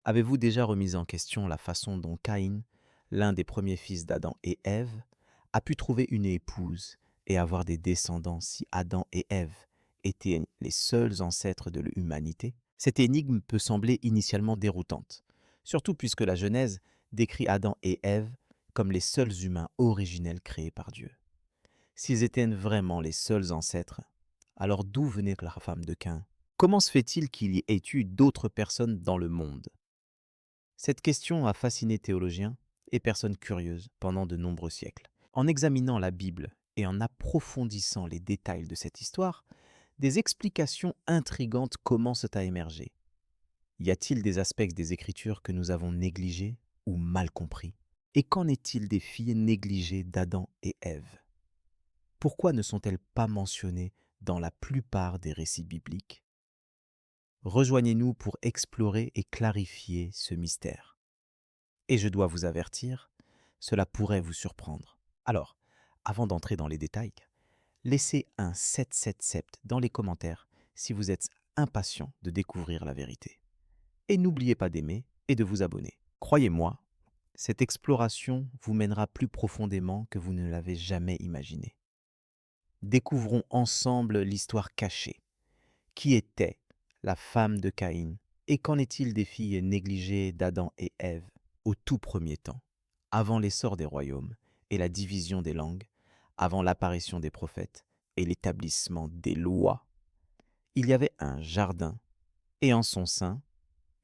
Avez-vous déjà remis en question la façon dont Caïn, l'un des premiers fils d'Adam et Ève, a pu trouver une épouse et avoir des descendants si Adam et Ève étaient les seuls ancêtres de l'humanité? Cette énigme peut sembler initialement déroutante, surtout puisque la Genèse décrit Adam et Ève comme les seuls humains originels créés par Dieu. S'ils étaient vraiment les seuls ancêtres, alors d'où venait la femme de Caïn? Comment se fait-il qu'il y ait eu d'autres personnes dans le monde? Cette question a fasciné théologiens et personnes curieuses pendant de nombreux siècles. En examinant la Bible et en approfondissant les détails de cette histoire, des explications intrigantes commencent à émerger. Y a-t-il des aspects des Écritures que nous avons négligés ou mal compris? Et qu'en est-il des filles négligées d'Adam et Ève? Pourquoi ne sont-elles pas mentionnées dans la plupart des récits bibliques? Rejoignez-nous pour explorer et clarifier ce mystère. Et je dois vous avertir, cela pourrait vous surprendre. Alors, avant d'entrer dans les détails, laissez un 777 dans les commentaires si vous êtes impatient de découvrir la vérité. Et n'oubliez pas d'aimer et de vous abonner. Croyez-moi, cette exploration vous mènera plus profondément que vous ne l'avez jamais imaginé. Découvrons ensemble l'histoire cachée. Qui était la femme de Caïn et qu'en est-il des filles négligées d'Adam et Ève au tout premier temps, avant l'essor des royaumes et la division des langues, avant l'apparition des prophètes et l'établissement des lois? Il y avait un jardin et en son sein,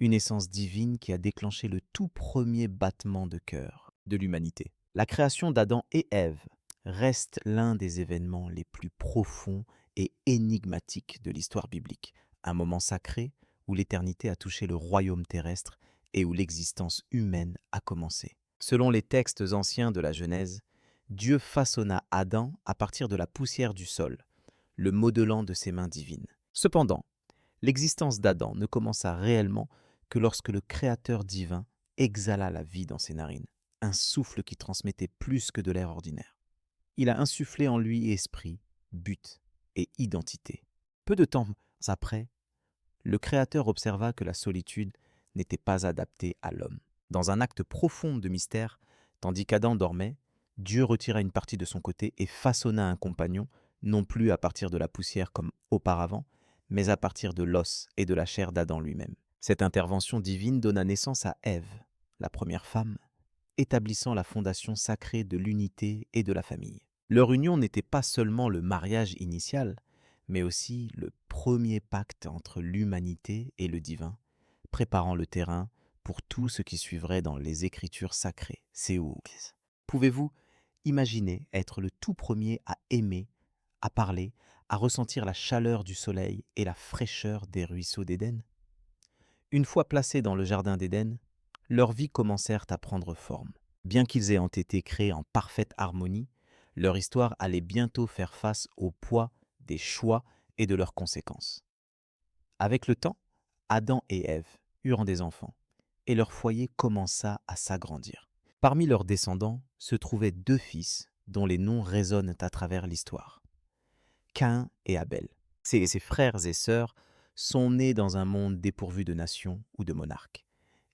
une essence divine qui a déclenché le tout premier battement de cœur de l'humanité. La création d'Adam et Ève reste l'un des événements les plus profonds et énigmatiques de l'histoire biblique, un moment sacré où l'éternité a touché le royaume terrestre et où l'existence humaine a commencé. Selon les textes anciens de la Genèse, Dieu façonna Adam à partir de la poussière du sol, le modelant de ses mains divines. Cependant, l'existence d'Adam ne commença réellement que lorsque le Créateur divin exhala la vie dans ses narines, un souffle qui transmettait plus que de l'air ordinaire. Il a insufflé en lui esprit, but et identité. Peu de temps après, le Créateur observa que la solitude n'était pas adaptée à l'homme. Dans un acte profond de mystère, tandis qu'Adam dormait, Dieu retira une partie de son côté et façonna un compagnon, non plus à partir de la poussière comme auparavant, mais à partir de l'os et de la chair d'Adam lui-même. Cette intervention divine donna naissance à Ève, la première femme, établissant la fondation sacrée de l'unité et de la famille. Leur union n'était pas seulement le mariage initial, mais aussi le premier pacte entre l'humanité et le divin, préparant le terrain pour tout ce qui suivrait dans les écritures sacrées, Séoul. Pouvez-vous imaginer être le tout premier à aimer, à parler, à ressentir la chaleur du soleil et la fraîcheur des ruisseaux d'Éden? Une fois placés dans le jardin d'Éden, leurs vies commencèrent à prendre forme. Bien qu'ils aient été créés en parfaite harmonie, leur histoire allait bientôt faire face au poids des choix et de leurs conséquences. Avec le temps, Adam et Ève eurent des enfants, et leur foyer commença à s'agrandir. Parmi leurs descendants se trouvaient deux fils dont les noms résonnent à travers l'histoire. Caïn et Abel. Ces frères et sœurs sont nés dans un monde dépourvu de nations ou de monarques.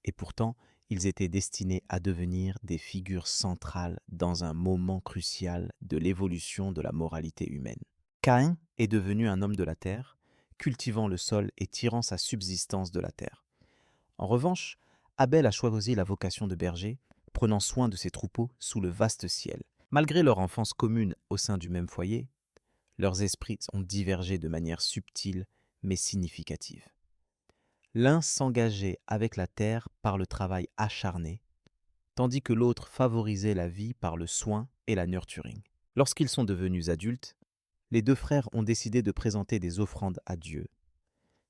Et pourtant, ils étaient destinés à devenir des figures centrales dans un moment crucial de l'évolution de la moralité humaine. Caïn est devenu un homme de la terre, cultivant le sol et tirant sa subsistance de la terre. En revanche, Abel a choisi la vocation de berger, prenant soin de ses troupeaux sous le vaste ciel. Malgré leur enfance commune au sein du même foyer, leurs esprits ont divergé de manière subtile mais significative. L'un s'engageait avec la terre par le travail acharné, tandis que l'autre favorisait la vie par le soin et la nurturing. Lorsqu'ils sont devenus adultes, les deux frères ont décidé de présenter des offrandes à Dieu,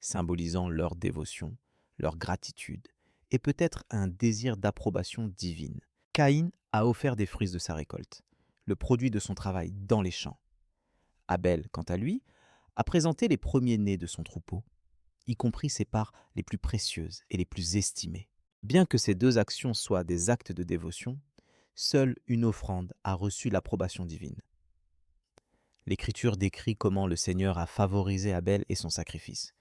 symbolisant leur dévotion, leur gratitude et peut-être un désir d'approbation divine. Caïn a offert des fruits de sa récolte, le produit de son travail dans les champs. Abel, quant à lui, a présenté les premiers-nés de son troupeau, y compris ses parts les plus précieuses et les plus estimées. Bien que ces deux actions soient des actes de dévotion, seule une offrande a reçu l'approbation divine. L'Écriture décrit comment le Seigneur a favorisé Abel et son sacrifice,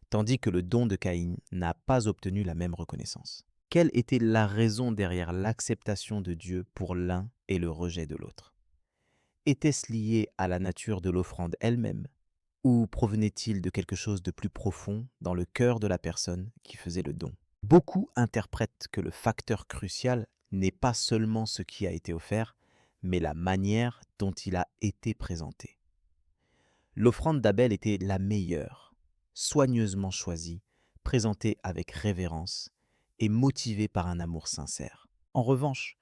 tandis que le don de Caïn n'a pas obtenu la même reconnaissance. Quelle était la raison derrière l'acceptation de Dieu pour l'un et le rejet de l'autre? Était-ce lié à la nature de l'offrande elle-même, ou provenait-il de quelque chose de plus profond dans le cœur de la personne qui faisait le don? Beaucoup interprètent que le facteur crucial n'est pas seulement ce qui a été offert, mais la manière dont il a été présenté. L'offrande d'Abel était la meilleure, soigneusement choisie, présentée avec révérence et motivée par un amour sincère. En revanche,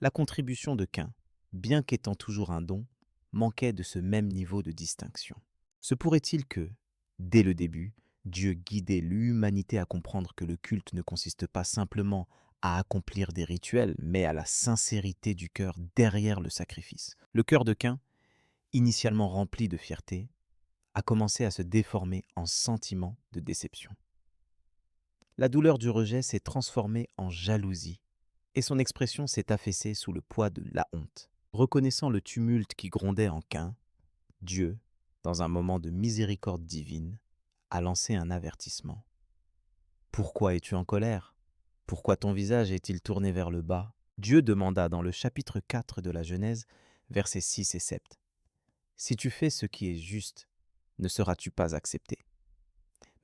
la contribution de Caïn, bien qu'étant toujours un don, manquait de ce même niveau de distinction. Se pourrait-il que, dès le début, Dieu guidait l'humanité à comprendre que le culte ne consiste pas simplement à accomplir des rituels, mais à la sincérité du cœur derrière le sacrifice. Le cœur de Caïn, initialement rempli de fierté, a commencé à se déformer en sentiment de déception. La douleur du rejet s'est transformée en jalousie, et son expression s'est affaissée sous le poids de la honte. Reconnaissant le tumulte qui grondait en Caïn, Dieu, dans un moment de miséricorde divine, a lancé un avertissement. « Pourquoi es-tu en colère? Pourquoi ton visage est-il tourné vers le bas ?» Dieu demanda dans le chapitre 4 de la Genèse, versets 6 et 7. « Si tu fais ce qui est juste, ne seras-tu pas accepté?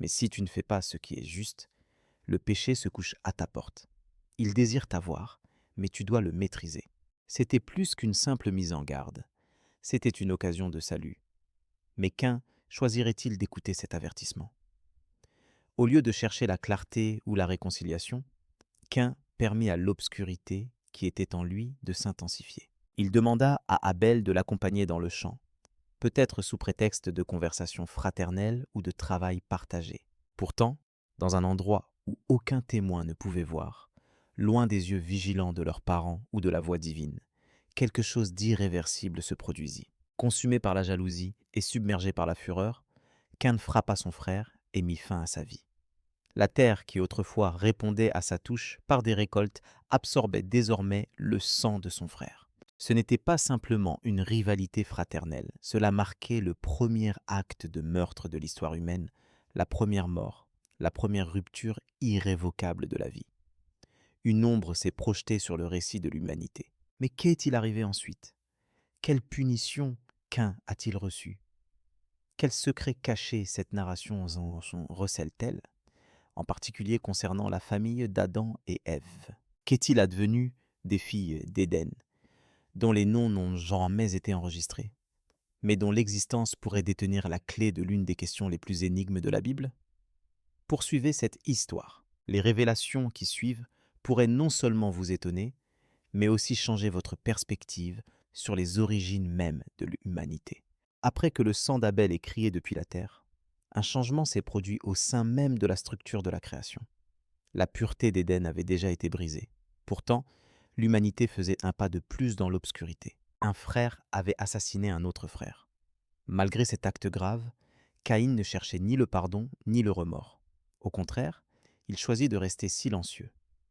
Mais si tu ne fais pas ce qui est juste, le péché se couche à ta porte. Il désire t'avoir, mais tu dois le maîtriser. » C'était plus qu'une simple mise en garde. C'était une occasion de salut. Mais Caïn choisirait-il d'écouter cet avertissement? Au lieu de chercher la clarté ou la réconciliation, Caïn permit à l'obscurité qui était en lui de s'intensifier. Il demanda à Abel de l'accompagner dans le champ, peut-être sous prétexte de conversation fraternelle ou de travail partagé. Pourtant, dans un endroit où aucun témoin ne pouvait voir, loin des yeux vigilants de leurs parents ou de la voix divine, quelque chose d'irréversible se produisit. Consumé par la jalousie et submergé par la fureur, Caïn frappa son frère et mit fin à sa vie. La terre qui autrefois répondait à sa touche par des récoltes absorbait désormais le sang de son frère. Ce n'était pas simplement une rivalité fraternelle, cela marquait le premier acte de meurtre de l'histoire humaine, la première mort, la première rupture irrévocable de la vie. Une ombre s'est projetée sur le récit de l'humanité. Mais qu'est-il arrivé ensuite? Quelle punition Caïn a-t-il reçue? Quel secret caché cette narration en recèle-t-elle, en particulier concernant la famille d'Adam et Ève? Qu'est-il advenu des filles d'Éden, dont les noms n'ont jamais été enregistrés, mais dont l'existence pourrait détenir la clé de l'une des questions les plus énigmes de la Bible? Poursuivez cette histoire. Les révélations qui suivent pourraient non seulement vous étonner, mais aussi changer votre perspective sur les origines mêmes de l'humanité. Après que le sang d'Abel ait crié depuis la terre, un changement s'est produit au sein même de la structure de la création. La pureté d'Éden avait déjà été brisée. Pourtant, l'humanité faisait un pas de plus dans l'obscurité. Un frère avait assassiné un autre frère. Malgré cet acte grave, Caïn ne cherchait ni le pardon ni le remords. Au contraire, il choisit de rester silencieux.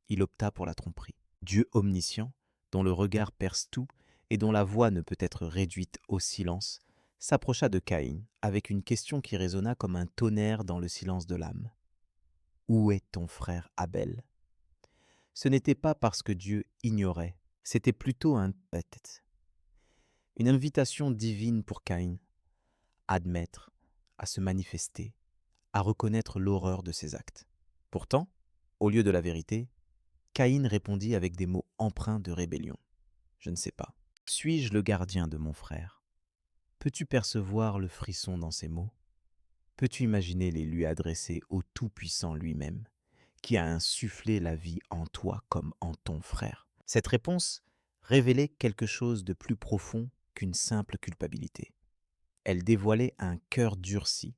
Il opta pour la tromperie. Dieu omniscient, dont le regard perce tout et dont la voix ne peut être réduite au silence, s'approcha de Caïn avec une question qui résonna comme un tonnerre dans le silence de l'âme. « Où est ton frère Abel ?» Ce n'était pas parce que Dieu ignorait, c'était plutôt une invitation divine pour Caïn à admettre, à se manifester, à reconnaître l'horreur de ses actes. Pourtant, au lieu de la vérité, Caïn répondit avec des mots empreints de rébellion. « Je ne sais pas. Suis-je le gardien de mon frère? Peux-tu percevoir le frisson dans ces mots? Peux-tu imaginer les lui adresser au Tout-Puissant lui-même, qui a insufflé la vie en toi comme en ton frère? » Cette réponse révélait quelque chose de plus profond qu'une simple culpabilité. Elle dévoilait un cœur durci,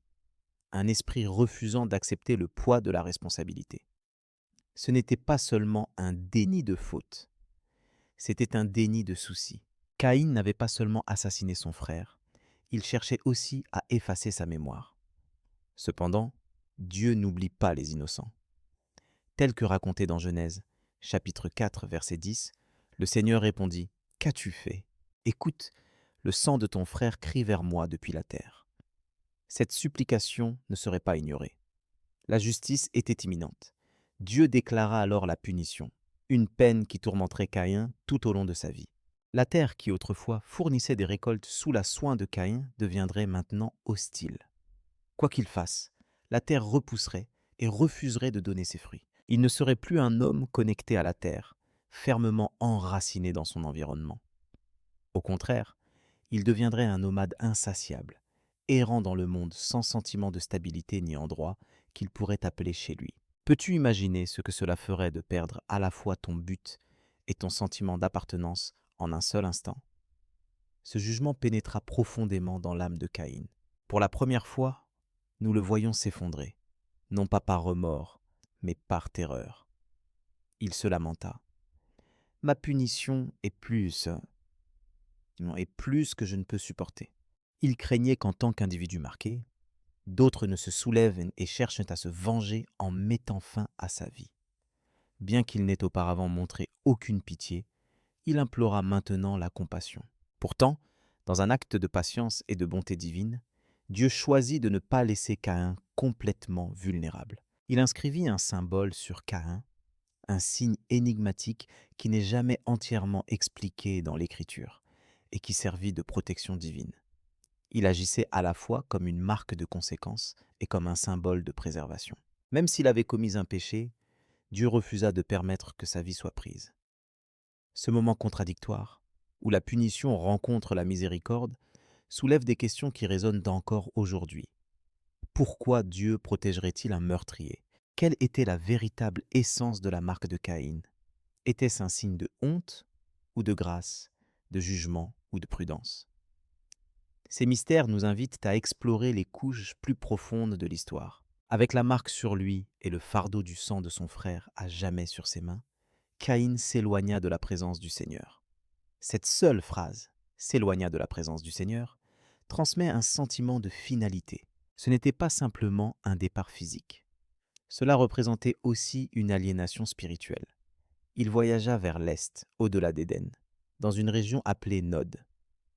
un esprit refusant d'accepter le poids de la responsabilité. Ce n'était pas seulement un déni de faute, c'était un déni de souci. Caïn n'avait pas seulement assassiné son frère, il cherchait aussi à effacer sa mémoire. Cependant, Dieu n'oublie pas les innocents. Tel que raconté dans Genèse, chapitre 4, verset 10, le Seigneur répondit « Qu'as-tu fait? Écoute, le sang de ton frère crie vers moi depuis la terre. » Cette supplication ne serait pas ignorée. La justice était imminente. Dieu déclara alors la punition, une peine qui tourmenterait Caïn tout au long de sa vie. La terre qui autrefois fournissait des récoltes sous la soin de Caïn deviendrait maintenant hostile. Quoi qu'il fasse, la terre repousserait et refuserait de donner ses fruits. Il ne serait plus un homme connecté à la terre, fermement enraciné dans son environnement. Au contraire, il deviendrait un nomade insatiable, errant dans le monde sans sentiment de stabilité ni endroit qu'il pourrait appeler chez lui. Peux-tu imaginer ce que cela ferait de perdre à la fois ton but et ton sentiment d'appartenance en un seul instant? Ce jugement pénétra profondément dans l'âme de Caïn. Pour la première fois, nous le voyons s'effondrer, non pas par remords, mais par terreur. Il se lamenta. Ma punition est plus que je ne peux supporter. Il craignait qu'en tant qu'individu marqué, d'autres ne se soulèvent et cherchent à se venger en mettant fin à sa vie. Bien qu'il n'ait auparavant montré aucune pitié, il implora maintenant la compassion. Pourtant, dans un acte de patience et de bonté divine, Dieu choisit de ne pas laisser Caïn complètement vulnérable. Il inscrivit un symbole sur Caïn, un signe énigmatique qui n'est jamais entièrement expliqué dans l'Écriture et qui servit de protection divine. Il agissait à la fois comme une marque de conséquence et comme un symbole de préservation. Même s'il avait commis un péché, Dieu refusa de permettre que sa vie soit prise. Ce moment contradictoire, où la punition rencontre la miséricorde, soulève des questions qui résonnent encore aujourd'hui. Pourquoi Dieu protégerait-il un meurtrier? Quelle était la véritable essence de la marque de Caïn? Était-ce un signe de honte ou de grâce, de jugement ou de prudence? Ces mystères nous invitent à explorer les couches plus profondes de l'histoire. Avec la marque sur lui et le fardeau du sang de son frère à jamais sur ses mains, Caïn s'éloigna de la présence du Seigneur. Cette seule phrase, s'éloigna de la présence du Seigneur, transmet un sentiment de finalité. Ce n'était pas simplement un départ physique. Cela représentait aussi une aliénation spirituelle. Il voyagea vers l'est, au-delà d'Éden, dans une région appelée Nod,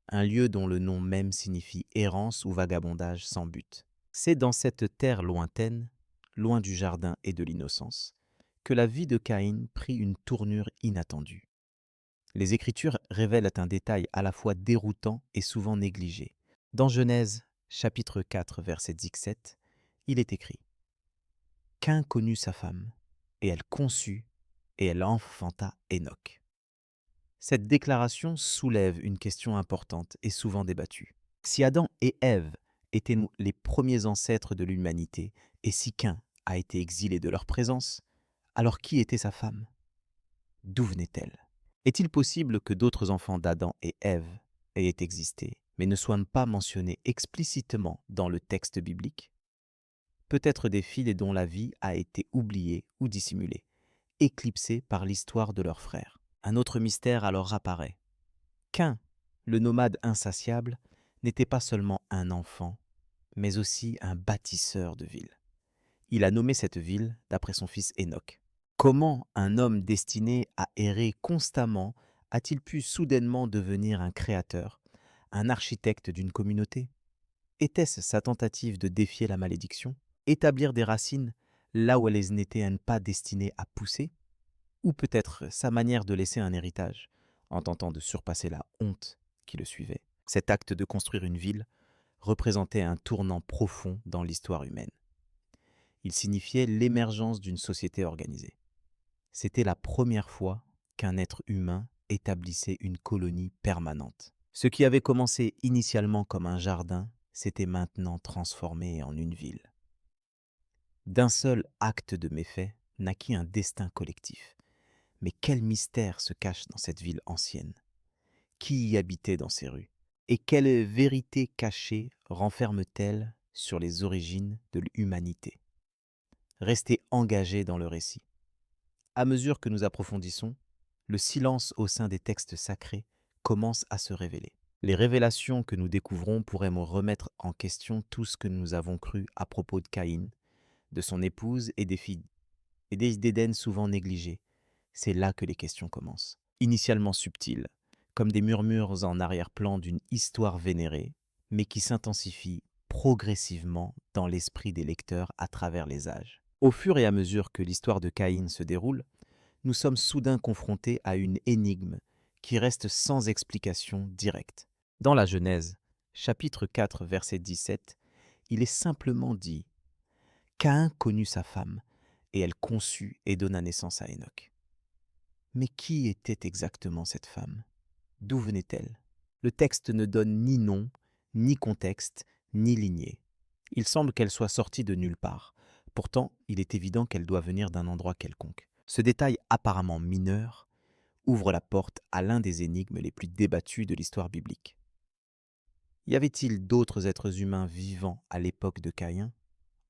un lieu dont le nom même signifie errance ou vagabondage sans but. C'est dans cette terre lointaine, loin du jardin et de l'innocence, que la vie de Caïn prit une tournure inattendue. Les Écritures révèlent un détail à la fois déroutant et souvent négligé. Dans Genèse, chapitre 4, verset 17, il est écrit « Caïn connut sa femme, et elle conçut, et elle enfanta Hénoc. » Cette déclaration soulève une question importante et souvent débattue. Si Adam et Ève étaient les premiers ancêtres de l'humanité, et si Caïn a été exilé de leur présence, alors qui était sa femme? D'où venait-elle? Est-il possible que d'autres enfants d'Adam et Ève aient existé, mais ne soient pas mentionnés explicitement dans le texte biblique? Peut-être des filles dont la vie a été oubliée ou dissimulée, éclipsée par l'histoire de leurs frères. Un autre mystère alors apparaît. Caïn, le nomade insatiable, n'était pas seulement un enfant, mais aussi un bâtisseur de villes. Il a nommé cette ville d'après son fils Hénoc. Comment un homme destiné à errer constamment a-t-il pu soudainement devenir un créateur, un architecte d'une communauté? Était-ce sa tentative de défier la malédiction, établir des racines là où elles n'étaient pas destinées à pousser? Ou peut-être sa manière de laisser un héritage, en tentant de surpasser la honte qui le suivait? Cet acte de construire une ville représentait un tournant profond dans l'histoire humaine. Il signifiait l'émergence d'une société organisée. C'était la première fois qu'un être humain établissait une colonie permanente. Ce qui avait commencé initialement comme un jardin s'était maintenant transformé en une ville. D'un seul acte de méfait naquit un destin collectif. Mais quel mystère se cache dans cette ville ancienne? Qui y habitait dans ces rues? Et quelle vérité cachée renferme-t-elle sur les origines de l'humanité? Restez engagés dans le récit. À mesure que nous approfondissons, le silence au sein des textes sacrés commence à se révéler. Les révélations que nous découvrons pourraient me remettre en question tout ce que nous avons cru à propos de Caïn, de son épouse et des filles, et d'Éden souvent négligées. C'est là que les questions commencent. Initialement subtiles, comme des murmures en arrière-plan d'une histoire vénérée, mais qui s'intensifient progressivement dans l'esprit des lecteurs à travers les âges. Au fur et à mesure que l'histoire de Caïn se déroule, nous sommes soudain confrontés à une énigme qui reste sans explication directe. Dans la Genèse, chapitre 4, verset 17, il est simplement dit « Caïn connut sa femme, et elle conçut et donna naissance à Enoch. » Mais qui était exactement cette femme? D'où venait-elle? Le texte ne donne ni nom, ni contexte, ni lignée. Il semble qu'elle soit sortie de nulle part. Pourtant, il est évident qu'elle doit venir d'un endroit quelconque. Ce détail apparemment mineur ouvre la porte à l'un des énigmes les plus débattues de l'histoire biblique. Y avait-il d'autres êtres humains vivants à l'époque de Caïn,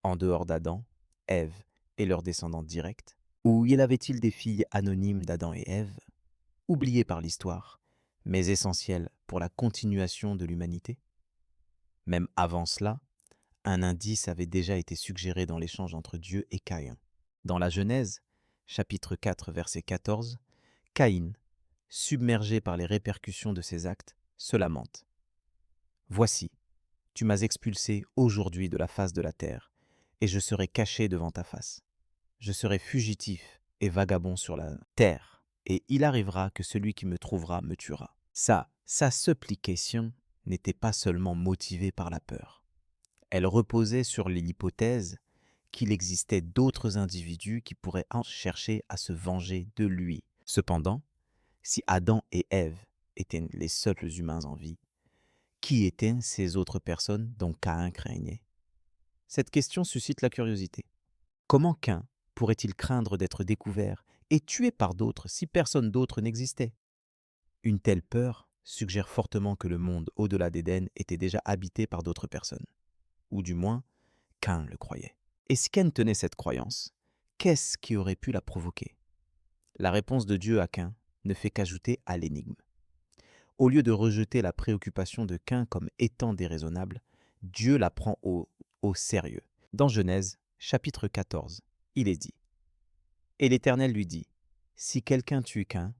en dehors d'Adam, Ève et leurs descendants directs? Ou y avait-il des filles anonymes d'Adam et Ève, oubliées par l'histoire, mais essentielles pour la continuation de l'humanité? Même avant cela, un indice avait déjà été suggéré dans l'échange entre Dieu et Caïn. Dans la Genèse, chapitre 4, verset 14, Caïn, submergé par les répercussions de ses actes, se lamente. « Voici, tu m'as expulsé aujourd'hui de la face de la terre, et je serai caché devant ta face. Je serai fugitif et vagabond sur la terre, et il arrivera que celui qui me trouvera me tuera. » Sa supplication n'était pas seulement motivée par la peur. Elle reposait sur l'hypothèse qu'il existait d'autres individus qui pourraient chercher à se venger de lui. Cependant, si Adam et Ève étaient les seuls humains en vie, qui étaient ces autres personnes dont Caïn craignait? Cette question suscite la curiosité. Comment Caïn pourrait-il craindre d'être découvert et tué par d'autres si personne d'autre n'existait? Une telle peur suggère fortement que le monde au-delà d'Éden était déjà habité par d'autres personnes. Ou du moins, Caïn le croyait. Et si Caïn tenait cette croyance, qu'est-ce qui aurait pu la provoquer? La réponse de Dieu à Caïn ne fait qu'ajouter à l'énigme. Au lieu de rejeter la préoccupation de Caïn comme étant déraisonnable, Dieu la prend au sérieux. Dans Genèse, chapitre 14, il est dit « Et l'Éternel lui dit, si quelqu'un tue Caïn,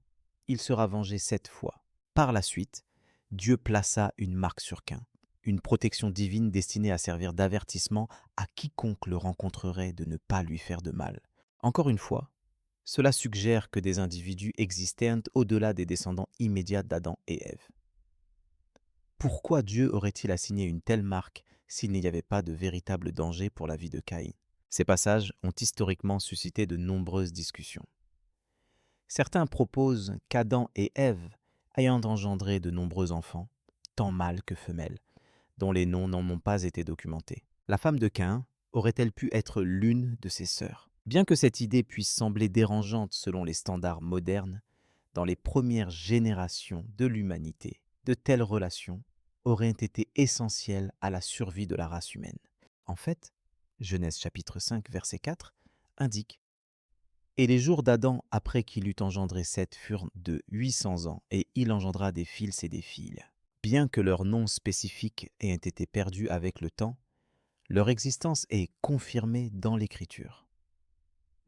il sera vengé 7 fois. » Par la suite, Dieu plaça une marque sur Caïn, une protection divine destinée à servir d'avertissement à quiconque le rencontrerait de ne pas lui faire de mal. Encore une fois, cela suggère que des individus existaient au-delà des descendants immédiats d'Adam et Ève. Pourquoi Dieu aurait-il assigné une telle marque s'il n'y avait pas de véritable danger pour la vie de Caïn? Ces passages ont historiquement suscité de nombreuses discussions. Certains proposent qu'Adam et Ève, ayant engendré de nombreux enfants, tant mâles que femelles, dont les noms n'en ont pas été documentés. La femme de Caïn aurait-elle pu être l'une de ses sœurs? Bien que cette idée puisse sembler dérangeante selon les standards modernes, dans les premières générations de l'humanité, de telles relations auraient été essentielles à la survie de la race humaine. En fait, Genèse chapitre 5, verset 4 indique « Et les jours d'Adam après qu'il eut engendré Seth furent de 800 ans, et il engendra des fils et des filles. » Bien que leur nom spécifique ait été perdu avec le temps, leur existence est confirmée dans l'Écriture.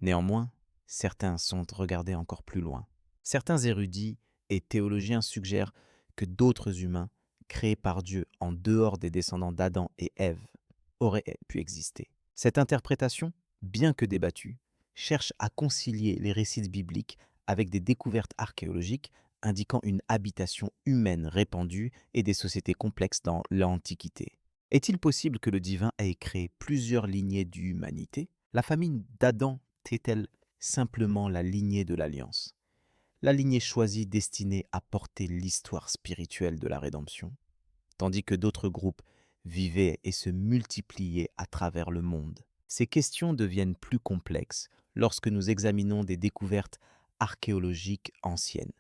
Néanmoins, certains sont regardés encore plus loin. Certains érudits et théologiens suggèrent que d'autres humains, créés par Dieu en dehors des descendants d'Adam et Ève, auraient pu exister. Cette interprétation, bien que débattue, cherche à concilier les récits bibliques avec des découvertes archéologiques indiquant une habitation humaine répandue et des sociétés complexes dans l'Antiquité. Est-il possible que le divin ait créé plusieurs lignées d'humanité? La famille d'Adam est-elle simplement la lignée de l'Alliance, la lignée choisie destinée à porter l'histoire spirituelle de la rédemption, tandis que d'autres groupes vivaient et se multipliaient à travers le monde? Ces questions deviennent plus complexes lorsque nous examinons des découvertes archéologiques anciennes,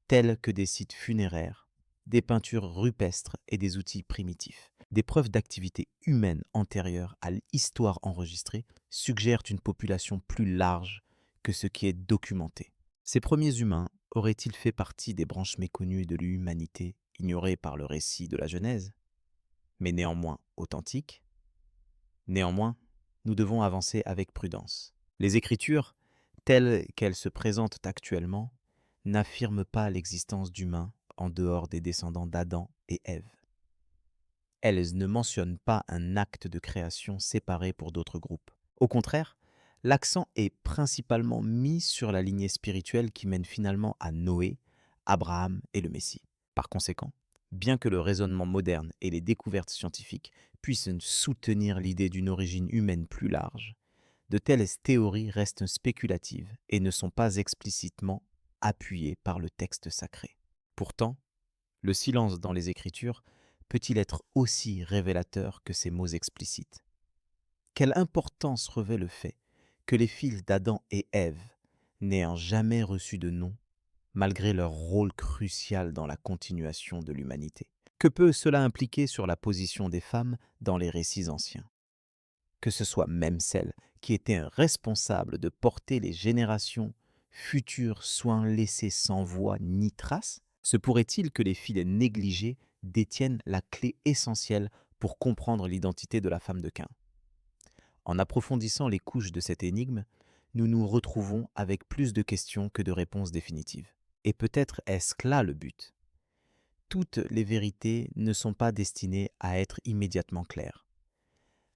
telles que des sites funéraires, des peintures rupestres et des outils primitifs. Des preuves d'activité humaine antérieure à l'histoire enregistrée suggèrent une population plus large que ce qui est documenté. Ces premiers humains auraient-ils fait partie des branches méconnues de l'humanité ignorées par le récit de la Genèse, mais néanmoins authentiques? Néanmoins, nous devons avancer avec prudence. Les Écritures, telles qu'elles se présentent actuellement, n'affirment pas l'existence d'humains en dehors des descendants d'Adam et Ève. Elles ne mentionnent pas un acte de création séparé pour d'autres groupes. Au contraire, l'accent est principalement mis sur la lignée spirituelle qui mène finalement à Noé, Abraham et le Messie. Par conséquent, bien que le raisonnement moderne et les découvertes scientifiques puissent soutenir l'idée d'une origine humaine plus large, de telles théories restent spéculatives et ne sont pas explicitement appuyées par le texte sacré. Pourtant, le silence dans les Écritures peut-il être aussi révélateur que ces mots explicites? Quelle importance revêt le fait que les fils d'Adam et Ève, n'ayant jamais reçu de nom, malgré leur rôle crucial dans la continuation de l'humanité? Que peut cela impliquer sur la position des femmes dans les récits anciens? Que ce soit même celles qui étaient responsables de porter les générations futures soient laissées sans voix ni trace? Se pourrait-il que les filles négligées détiennent la clé essentielle pour comprendre l'identité de la femme de Caïn? En approfondissant les couches de cette énigme, nous nous retrouvons avec plus de questions que de réponses définitives. Et peut-être est-ce là le but. Toutes les vérités ne sont pas destinées à être immédiatement claires.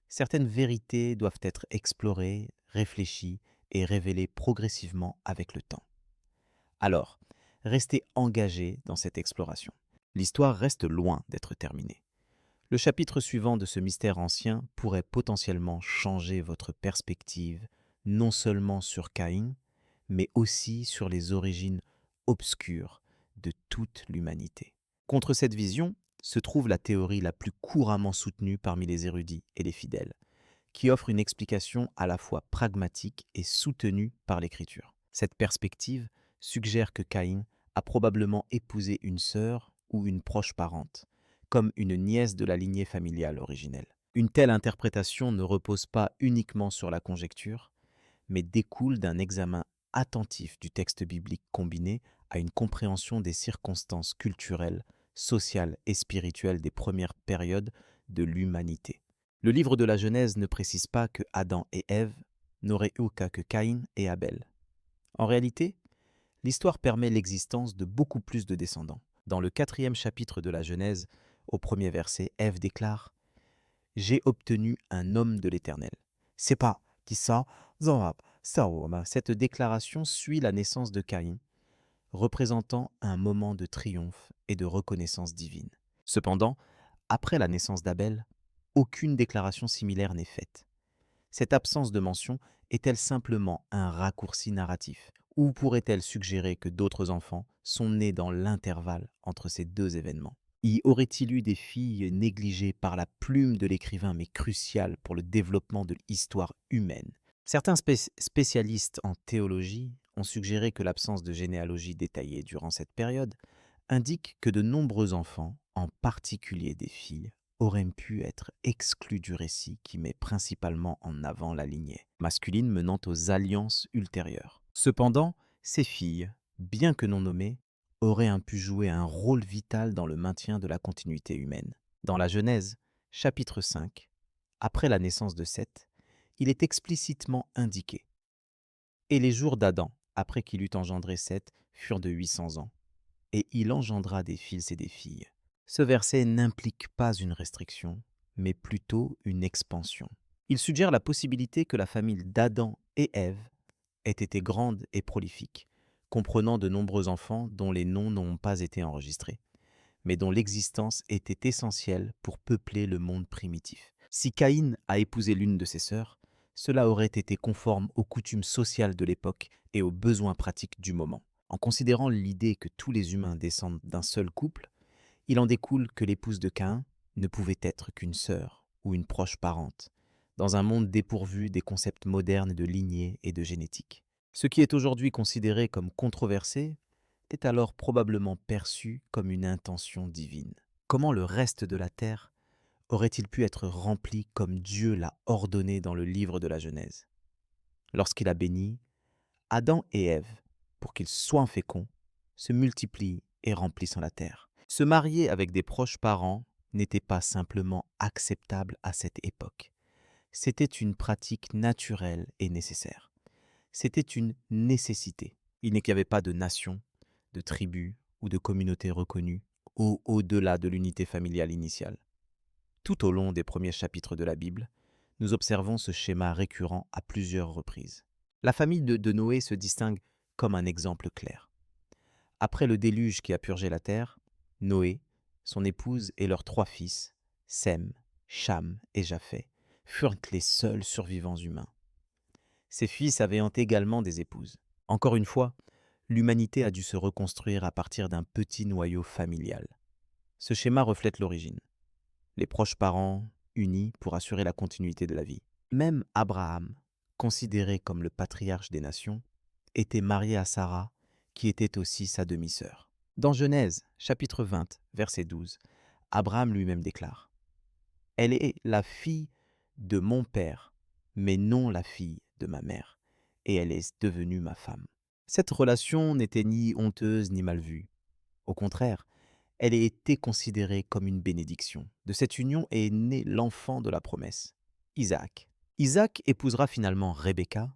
Certaines vérités doivent être explorées, réfléchies et révélées progressivement avec le temps. Alors, restez engagés dans cette exploration. L'histoire reste loin d'être terminée. Le chapitre suivant de ce mystère ancien pourrait potentiellement changer votre perspective, non seulement sur Caïn, mais aussi sur les origines obscures de toute l'humanité. Contre cette vision se trouve la théorie la plus couramment soutenue parmi les érudits et les fidèles, qui offre une explication à la fois pragmatique et soutenue par l'Écriture. Cette perspective suggère que Caïn a probablement épousé une sœur ou une proche parente, comme une nièce de la lignée familiale originelle. Une telle interprétation ne repose pas uniquement sur la conjecture, mais découle d'un examen attentif du texte biblique combiné à une compréhension des circonstances culturelles, sociales et spirituelles des premières périodes de l'humanité. Le livre de la Genèse ne précise pas que Adam et Ève n'auraient eu qu'à que Caïn et Abel. En réalité, l'histoire permet l'existence de beaucoup plus de descendants. Dans le 4e chapitre de la Genèse, au premier verset, Ève déclare « J'ai obtenu un homme de l'Éternel ». C'est pas qui ça, cette déclaration suit la naissance de Caïn, représentant un moment de triomphe et de reconnaissance divine. Cependant, après la naissance d'Abel, aucune déclaration similaire n'est faite. Cette absence de mention est-elle simplement un raccourci narratif, ou pourrait-elle suggérer que d'autres enfants sont nés dans l'intervalle entre ces deux événements? Y aurait-il eu des filles négligées par la plume de l'écrivain mais cruciales pour le développement de l'histoire humaine? Certains spécialistes en théologie ont suggéré que l'absence de généalogie détaillée durant cette période indique que de nombreux enfants, en particulier des filles, auraient pu être exclus du récit qui met principalement en avant la lignée masculine menant aux alliances ultérieures. Cependant, ces filles, bien que non nommées, auraient pu jouer un rôle vital dans le maintien de la continuité humaine. Dans la Genèse, chapitre 5, après la naissance de Seth, il est explicitement indiqué « Et les jours d'Adam, après qu'il eut engendré Seth, furent de 800 ans, et il engendra des fils et des filles. » Ce verset n'implique pas une restriction, mais plutôt une expansion. Il suggère la possibilité que la famille d'Adam et Ève ait été grande et prolifique, comprenant de nombreux enfants dont les noms n'ont pas été enregistrés, mais dont l'existence était essentielle pour peupler le monde primitif. Si Caïn a épousé l'une de ses sœurs, cela aurait été conforme aux coutumes sociales de l'époque et aux besoins pratiques du moment. En considérant l'idée que tous les humains descendent d'un seul couple, il en découle que l'épouse de Caïn ne pouvait être qu'une sœur ou une proche parente, dans un monde dépourvu des concepts modernes de lignée et de génétique. Ce qui est aujourd'hui considéré comme controversé est alors probablement perçu comme une intention divine. Comment le reste de la terre aurait-il pu être rempli comme Dieu l'a ordonné dans le livre de la Genèse? Lorsqu'il a béni Adam et Ève pour qu'ils soient féconds, se multiplient et remplissent la terre. Se marier avec des proches parents n'était pas simplement acceptable à cette époque. C'était une pratique naturelle et nécessaire. C'était une nécessité. Il n'y avait pas de nation, de tribu ou de communauté reconnue au-delà de l'unité familiale initiale. Tout au long des premiers chapitres de la Bible, nous observons ce schéma récurrent à plusieurs reprises. La famille de Noé se distingue comme un exemple clair. Après le déluge qui a purgé la terre, Noé, son épouse et leurs 3 fils, Sem, Cham et Japheth, furent les seuls survivants humains. Ses fils avaient également des épouses. Encore une fois, l'humanité a dû se reconstruire à partir d'un petit noyau familial. Ce schéma reflète l'origine. Les proches parents unis pour assurer la continuité de la vie. Même Abraham, considéré comme le patriarche des nations, était marié à Sarah, qui était aussi sa demi-sœur. Dans Genèse, chapitre 20, verset 12, Abraham lui-même déclare « Elle est la fille de mon père, mais non la fille de ma mère, et elle est devenue ma femme. » Cette relation n'était ni honteuse ni mal vue. Au contraire, elle a été considérée comme une bénédiction. De cette union est né l'enfant de la promesse, Isaac. Isaac épousera finalement Rebecca,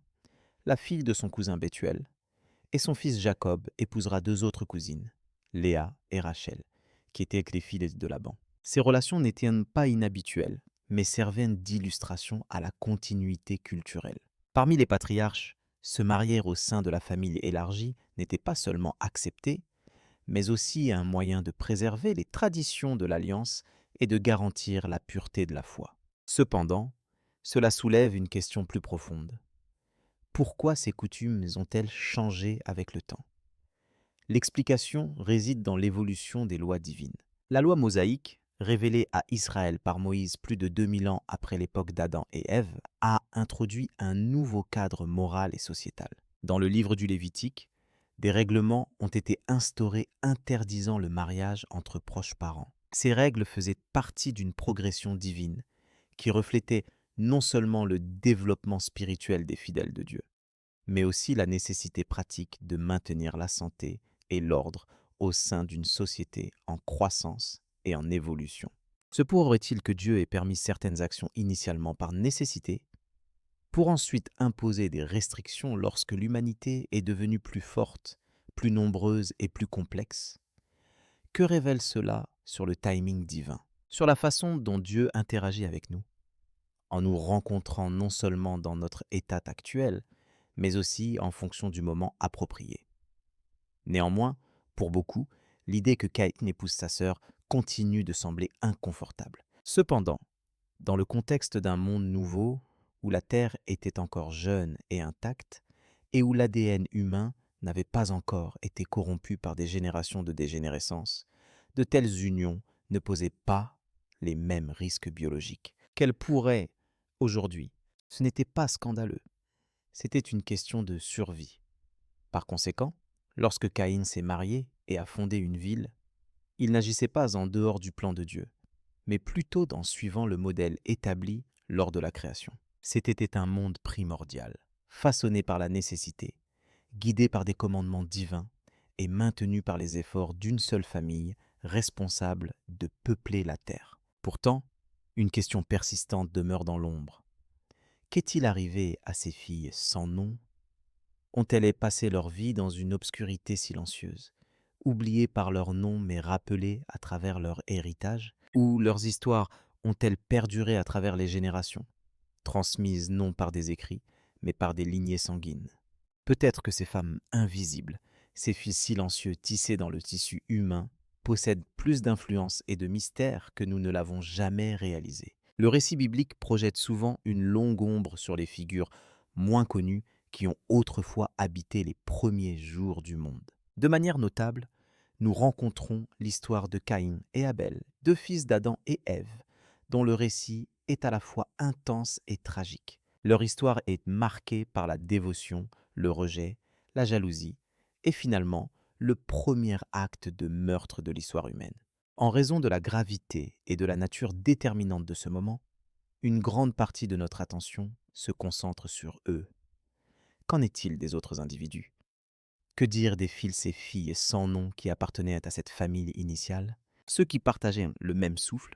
la fille de son cousin Bethuel, et son fils Jacob épousera 2 autres cousines, Léa et Rachel, qui étaient les filles de Laban. Ces relations n'étaient pas inhabituelles, mais servaient d'illustration à la continuité culturelle. Parmi les patriarches, se marier au sein de la famille élargie n'était pas seulement accepté, mais aussi un moyen de préserver les traditions de l'alliance et de garantir la pureté de la foi. Cependant, cela soulève une question plus profonde. Pourquoi ces coutumes ont-elles changé avec le temps? L'explication réside dans l'évolution des lois divines. La loi mosaïque, révélée à Israël par Moïse plus de 2000 ans après l'époque d'Adam et Ève, a introduit un nouveau cadre moral et sociétal. Dans le livre du Lévitique, des règlements ont été instaurés interdisant le mariage entre proches parents. Ces règles faisaient partie d'une progression divine qui reflétait non seulement le développement spirituel des fidèles de Dieu, mais aussi la nécessité pratique de maintenir la santé et l'ordre au sein d'une société en croissance et en évolution. Se pourrait-il que Dieu ait permis certaines actions initialement par nécessité, pour ensuite imposer des restrictions lorsque l'humanité est devenue plus forte, plus nombreuse et plus complexe? Que révèle cela sur le timing divin, sur la façon dont Dieu interagit avec nous, en nous rencontrant non seulement dans notre état actuel, mais aussi en fonction du moment approprié? Néanmoins, pour beaucoup, l'idée que Caïn épouse sa sœur continue de sembler inconfortable. Cependant, dans le contexte d'un monde nouveau, où la Terre était encore jeune et intacte, et où l'ADN humain n'avait pas encore été corrompu par des générations de dégénérescence, de telles unions ne posaient pas les mêmes risques biologiques qu'elles pourraient aujourd'hui. Ce n'était pas scandaleux, c'était une question de survie. Par conséquent, lorsque Caïn s'est marié et a fondé une ville, il n'agissait pas en dehors du plan de Dieu, mais plutôt en suivant le modèle établi lors de la création. C'était un monde primordial, façonné par la nécessité, guidé par des commandements divins et maintenu par les efforts d'une seule famille responsable de peupler la terre. Pourtant, une question persistante demeure dans l'ombre. Qu'est-il arrivé à ces filles sans nom? Ont-elles passé leur vie dans une obscurité silencieuse, oubliées par leur nom mais rappelées à travers leur héritage? Ou leurs histoires ont-elles perduré à travers les générations, transmises non par des écrits, mais par des lignées sanguines? Peut-être que ces femmes invisibles, ces fils silencieux tissés dans le tissu humain, possèdent plus d'influence et de mystère que nous ne l'avons jamais réalisé. Le récit biblique projette souvent une longue ombre sur les figures moins connues qui ont autrefois habité les premiers jours du monde. De manière notable, nous rencontrons l'histoire de Caïn et Abel, 2 fils d'Adam et Ève, dont le récit est à la fois intense et tragique. Leur histoire est marquée par la dévotion, le rejet, la jalousie et finalement le premier acte de meurtre de l'histoire humaine. En raison de la gravité et de la nature déterminante de ce moment, une grande partie de notre attention se concentre sur eux. Qu'en est-il des autres individus? Que dire des fils et filles sans nom qui appartenaient à cette famille initiale? Ceux qui partageaient le même souffle,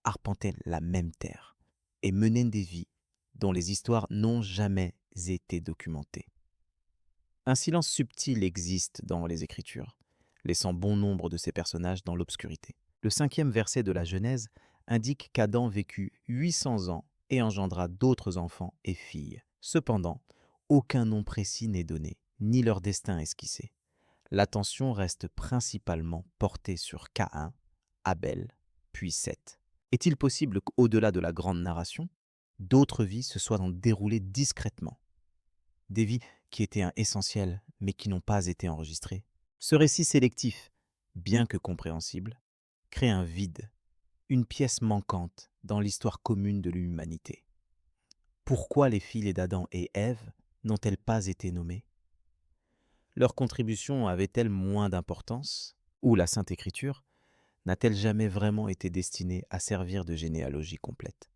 arpentaient la même terre et menaient des vies dont les histoires n'ont jamais été documentées. Un silence subtil existe dans les Écritures, laissant bon nombre de ces personnages dans l'obscurité. Le 5e verset de la Genèse indique qu'Adam vécut 800 ans et engendra d'autres enfants et filles. Cependant, aucun nom précis n'est donné, ni leur destin esquissé. L'attention reste principalement portée sur Caïn, Abel, puis Seth. Est-il possible qu'au-delà de la grande narration, d'autres vies se soient déroulées discrètement? Des vies qui étaient essentielles, mais qui n'ont pas été enregistrées. Ce récit sélectif, bien que compréhensible, crée un vide, une pièce manquante dans l'histoire commune de l'humanité. Pourquoi les filles d'Adam et Ève n'ont-elles pas été nommées? Leur contribution avait-elle moins d'importance? Ou la Sainte Écriture n'a-t-elle jamais vraiment été destinée à servir de généalogie complète?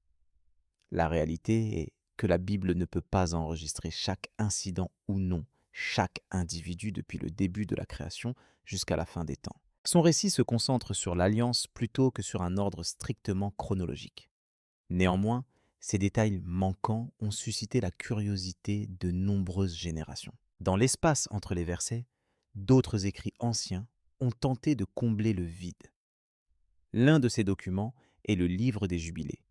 La réalité est que la Bible ne peut pas enregistrer chaque incident ou non, chaque individu depuis le début de la création jusqu'à la fin des temps. Son récit se concentre sur l'alliance plutôt que sur un ordre strictement chronologique. Néanmoins, ces détails manquants ont suscité la curiosité de nombreuses générations. Dans l'espace entre les versets, d'autres écrits anciens ont tenté de combler le vide. L'un de ces documents est le Livre des Jubilés,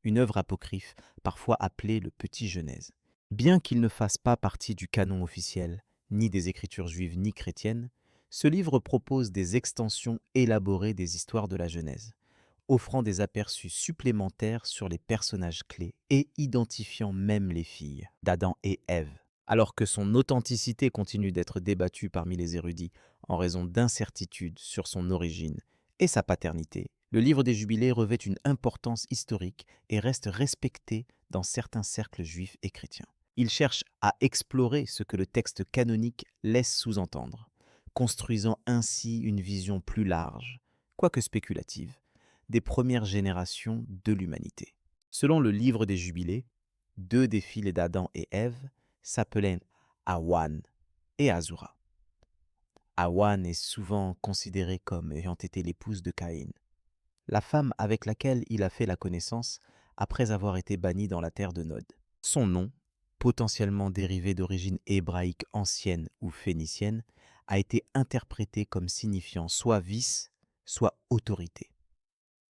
une œuvre apocryphe parfois appelée le Petit Genèse. Bien qu'il ne fasse pas partie du canon officiel, ni des écritures juives ni chrétiennes, ce livre propose des extensions élaborées des histoires de la Genèse, offrant des aperçus supplémentaires sur les personnages clés et identifiant même les filles d'Adam et Ève. Alors que son authenticité continue d'être débattue parmi les érudits en raison d'incertitudes sur son origine et sa paternité, le livre des Jubilés revêt une importance historique et reste respecté dans certains cercles juifs et chrétiens. Il cherche à explorer ce que le texte canonique laisse sous-entendre, construisant ainsi une vision plus large, quoique spéculative, des premières générations de l'humanité. Selon le livre des Jubilés, deux des filles d'Adam et Ève s'appelaient Awan et Azura. Awan est souvent considérée comme ayant été l'épouse de Caïn, la femme avec laquelle il a fait la connaissance après avoir été banni dans la terre de Nod. Son nom, potentiellement dérivé d'origine hébraïque ancienne ou phénicienne, a été interprété comme signifiant soit vice, soit autorité.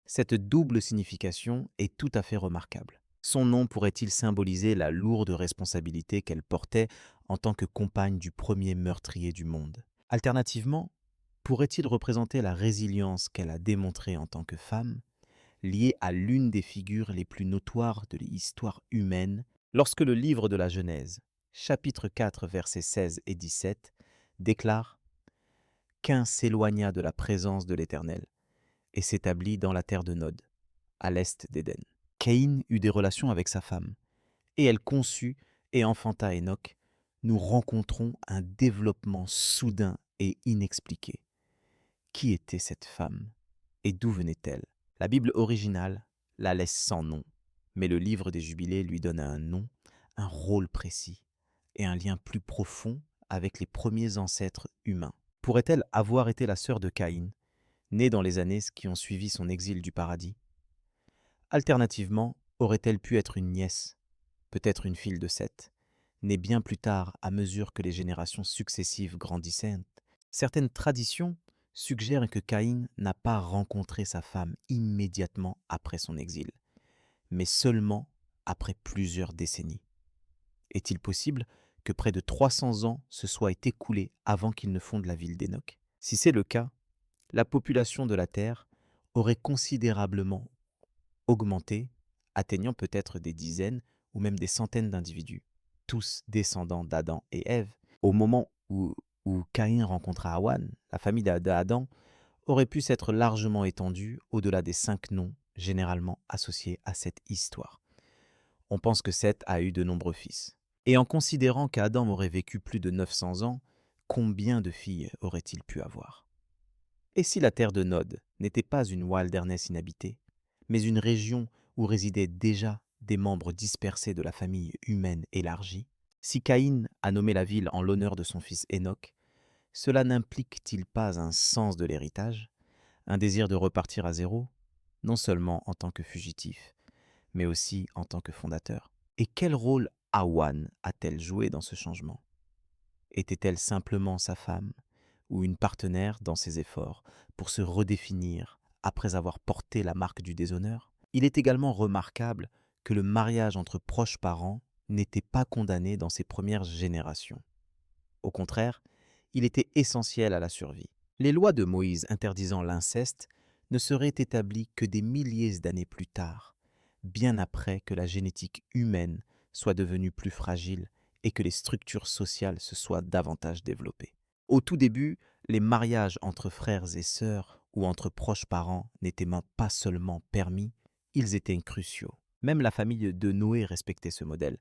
Cette double signification est tout à fait remarquable. Son nom pourrait-il symboliser la lourde responsabilité qu'elle portait en tant que compagne du premier meurtrier du monde? Alternativement, pourrait-il représenter la résilience qu'elle a démontrée en tant que femme, liée à l'une des figures les plus notoires de l'histoire humaine, lorsque le livre de la Genèse, chapitre 4, versets 16 et 17, déclare « Qu'un s'éloigna de la présence de l'Éternel et s'établit dans la terre de Nod, à l'est d'Éden. Caïn eut des relations avec sa femme, et elle conçut et enfanta Enoch. Nous rencontrons un développement soudain et inexpliqué. Qui était cette femme et d'où venait-elle? La Bible originale la laisse sans nom, mais le livre des Jubilés lui donne un nom, un rôle précis et un lien plus profond avec les premiers ancêtres humains. Pourrait-elle avoir été la sœur de Caïn, née dans les années qui ont suivi son exil du paradis? Alternativement, aurait-elle pu être une nièce, peut-être une fille de Seth, née bien plus tard à mesure que les générations successives grandissaient? Certaines traditions suggèrent que Caïn n'a pas rencontré sa femme immédiatement après son exil, mais seulement après plusieurs décennies. Est-il possible que près de 300 ans se soient écoulés avant qu'il ne fonde la ville d'Enoch? Si c'est le cas, la population de la Terre aurait considérablement augmenté, atteignant peut-être des dizaines ou même des centaines d'individus, tous descendants d'Adam et Ève. Au moment où Caïn rencontra Awan, la famille d'Adam aurait pu s'être largement étendue au-delà des 5 noms généralement associés à cette histoire. On pense que Seth a eu de nombreux fils. Et en considérant qu'Adam aurait vécu plus de 900 ans, combien de filles aurait-il pu avoir? Et si la terre de Nod n'était pas une wilderness inhabitée, mais une région où résidaient déjà des membres dispersés de la famille humaine élargie? Si Caïn a nommé la ville en l'honneur de son fils Enoch, cela n'implique-t-il pas un sens de l'héritage, un désir de repartir à zéro, non seulement en tant que fugitif, mais aussi en tant que fondateur? Et quel rôle Awan a-t-elle joué dans ce changement? Était-elle simplement sa femme ou une partenaire dans ses efforts pour se redéfinir après avoir porté la marque du déshonneur. Il est également remarquable que le mariage entre proches parents n'était pas condamné dans ces premières générations. Au contraire, il était essentiel à la survie. Les lois de Moïse interdisant l'inceste ne seraient établies que des milliers d'années plus tard, bien après que la génétique humaine soit devenue plus fragile et que les structures sociales se soient davantage développées. Au tout début, les mariages entre frères et sœurs ou entre proches parents n'étaient pas seulement permis, ils étaient cruciaux. Même la famille de Noé respectait ce modèle,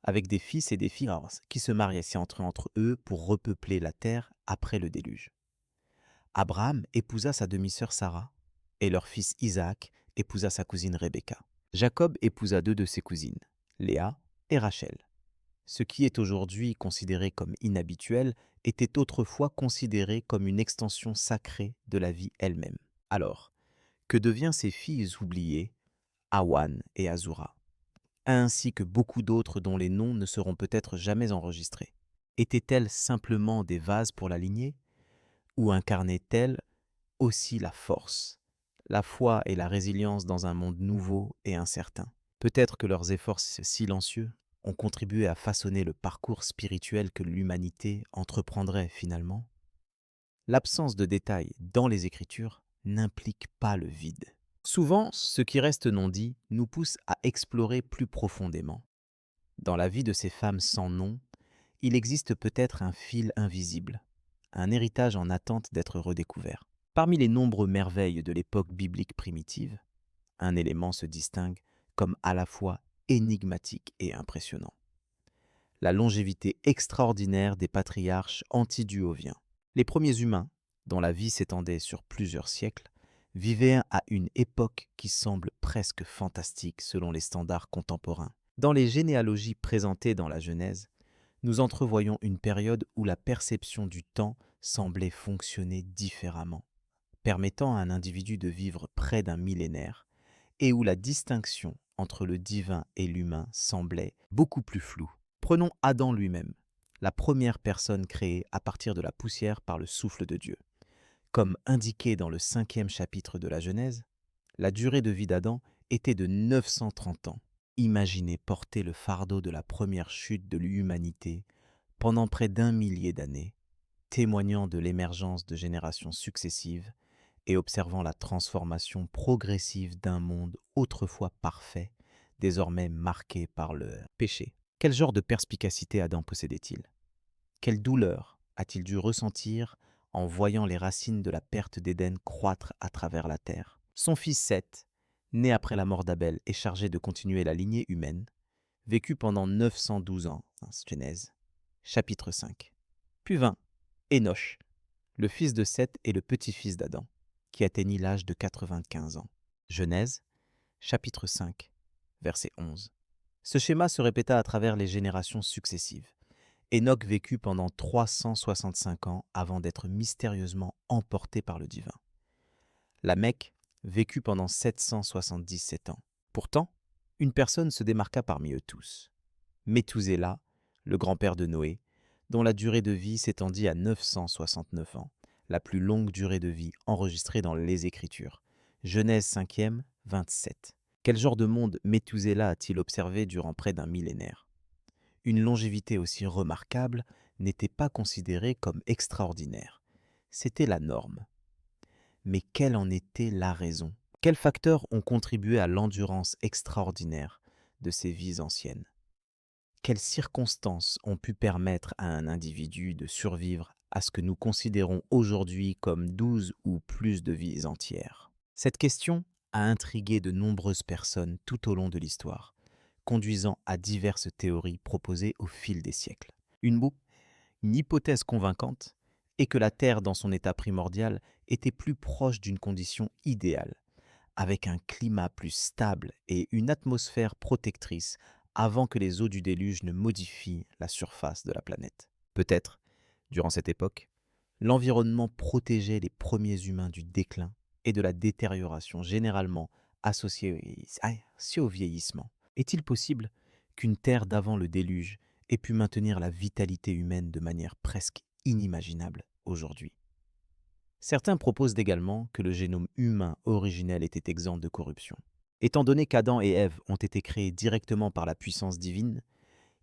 avec des fils et des filles qui se mariaient entre eux pour repeupler la terre après le déluge. Abraham épousa sa demi-sœur Sarah, et leur fils Isaac épousa sa cousine Rebecca. Jacob épousa deux de ses cousines, Léa et Rachel. Ce qui est aujourd'hui considéré comme inhabituel était autrefois considéré comme une extension sacrée de la vie elle-même. Alors, que deviennent ces filles oubliées, Awan et Azura, ainsi que beaucoup d'autres dont les noms ne seront peut-être jamais enregistrés? Étaient-elles simplement des vases pour la lignée, ou incarnaient-elles aussi la force, la foi et la résilience dans un monde nouveau et incertain? Peut-être que leurs efforts silencieux ont contribué à façonner le parcours spirituel que l'humanité entreprendrait finalement. L'absence de détails dans les Écritures n'implique pas le vide. Souvent, ce qui reste non dit nous pousse à explorer plus profondément. Dans la vie de ces femmes sans nom, il existe peut-être un fil invisible, un héritage en attente d'être redécouvert. Parmi les nombreuses merveilles de l'époque biblique primitive, un élément se distingue comme à la fois énigmatique et impressionnant: la longévité extraordinaire des patriarches antidiluviens. Les premiers humains, dont la vie s'étendait sur plusieurs siècles, vivaient à une époque qui semble presque fantastique selon les standards contemporains. Dans les généalogies présentées dans la Genèse, nous entrevoyons une période où la perception du temps semblait fonctionner différemment, permettant à un individu de vivre près d'un millénaire, et où la distinction entre le divin et l'humain semblait beaucoup plus floue. Prenons Adam lui-même, la première personne créée à partir de la poussière par le souffle de Dieu. Comme indiqué dans le 5e chapitre de la Genèse, la durée de vie d'Adam était de 930 ans. Imaginez porter le fardeau de la première chute de l'humanité pendant près d'1 millier d'années, témoignant de l'émergence de générations successives et observant la transformation progressive d'un monde autrefois parfait, désormais marqué par le péché. Quel genre de perspicacité Adam possédait-il? Quelle douleur a-t-il dû ressentir en voyant les racines de la perte d'Éden croître à travers la terre? Son fils Seth, né après la mort d'Abel et chargé de continuer la lignée humaine, vécut pendant 912 ans, Genèse, chapitre 5. Puis vint Énoch, le fils de Seth et le petit-fils d'Adam, qui atteignit l'âge de 95 ans. Genèse, chapitre 5, verset 11. Ce schéma se répéta à travers les générations successives. Enoch vécut pendant 365 ans avant d'être mystérieusement emporté par le divin. Lamech vécut pendant 777 ans. Pourtant, une personne se démarqua parmi eux tous. Méthouséla, le grand-père de Noé, dont la durée de vie s'étendit à 969 ans, la plus longue durée de vie enregistrée dans les Écritures. Genèse 5e, 27. Quel genre de monde Méthouséla a-t-il observé durant près d'un millénaire? Une longévité aussi remarquable n'était pas considérée comme extraordinaire. C'était la norme. Mais quelle en était la raison? Quels facteurs ont contribué à l'endurance extraordinaire de ces vies anciennes? Quelles circonstances ont pu permettre à un individu de survivre à ce que nous considérons aujourd'hui comme 12 ou plus de vies entières? Cette question a intrigué de nombreuses personnes tout au long de l'histoire, conduisant à diverses théories proposées au fil des siècles. Une hypothèse convaincante est que la Terre, dans son état primordial, était plus proche d'une condition idéale, avec un climat plus stable et une atmosphère protectrice avant que les eaux du déluge ne modifient la surface de la planète. Peut-être, durant cette époque, l'environnement protégeait les premiers humains du déclin et de la détérioration généralement associée au vieillissement. Est-il possible qu'une terre d'avant le déluge ait pu maintenir la vitalité humaine de manière presque inimaginable aujourd'hui? Certains proposent également que le génome humain originel était exempt de corruption. Étant donné qu'Adam et Ève ont été créés directement par la puissance divine,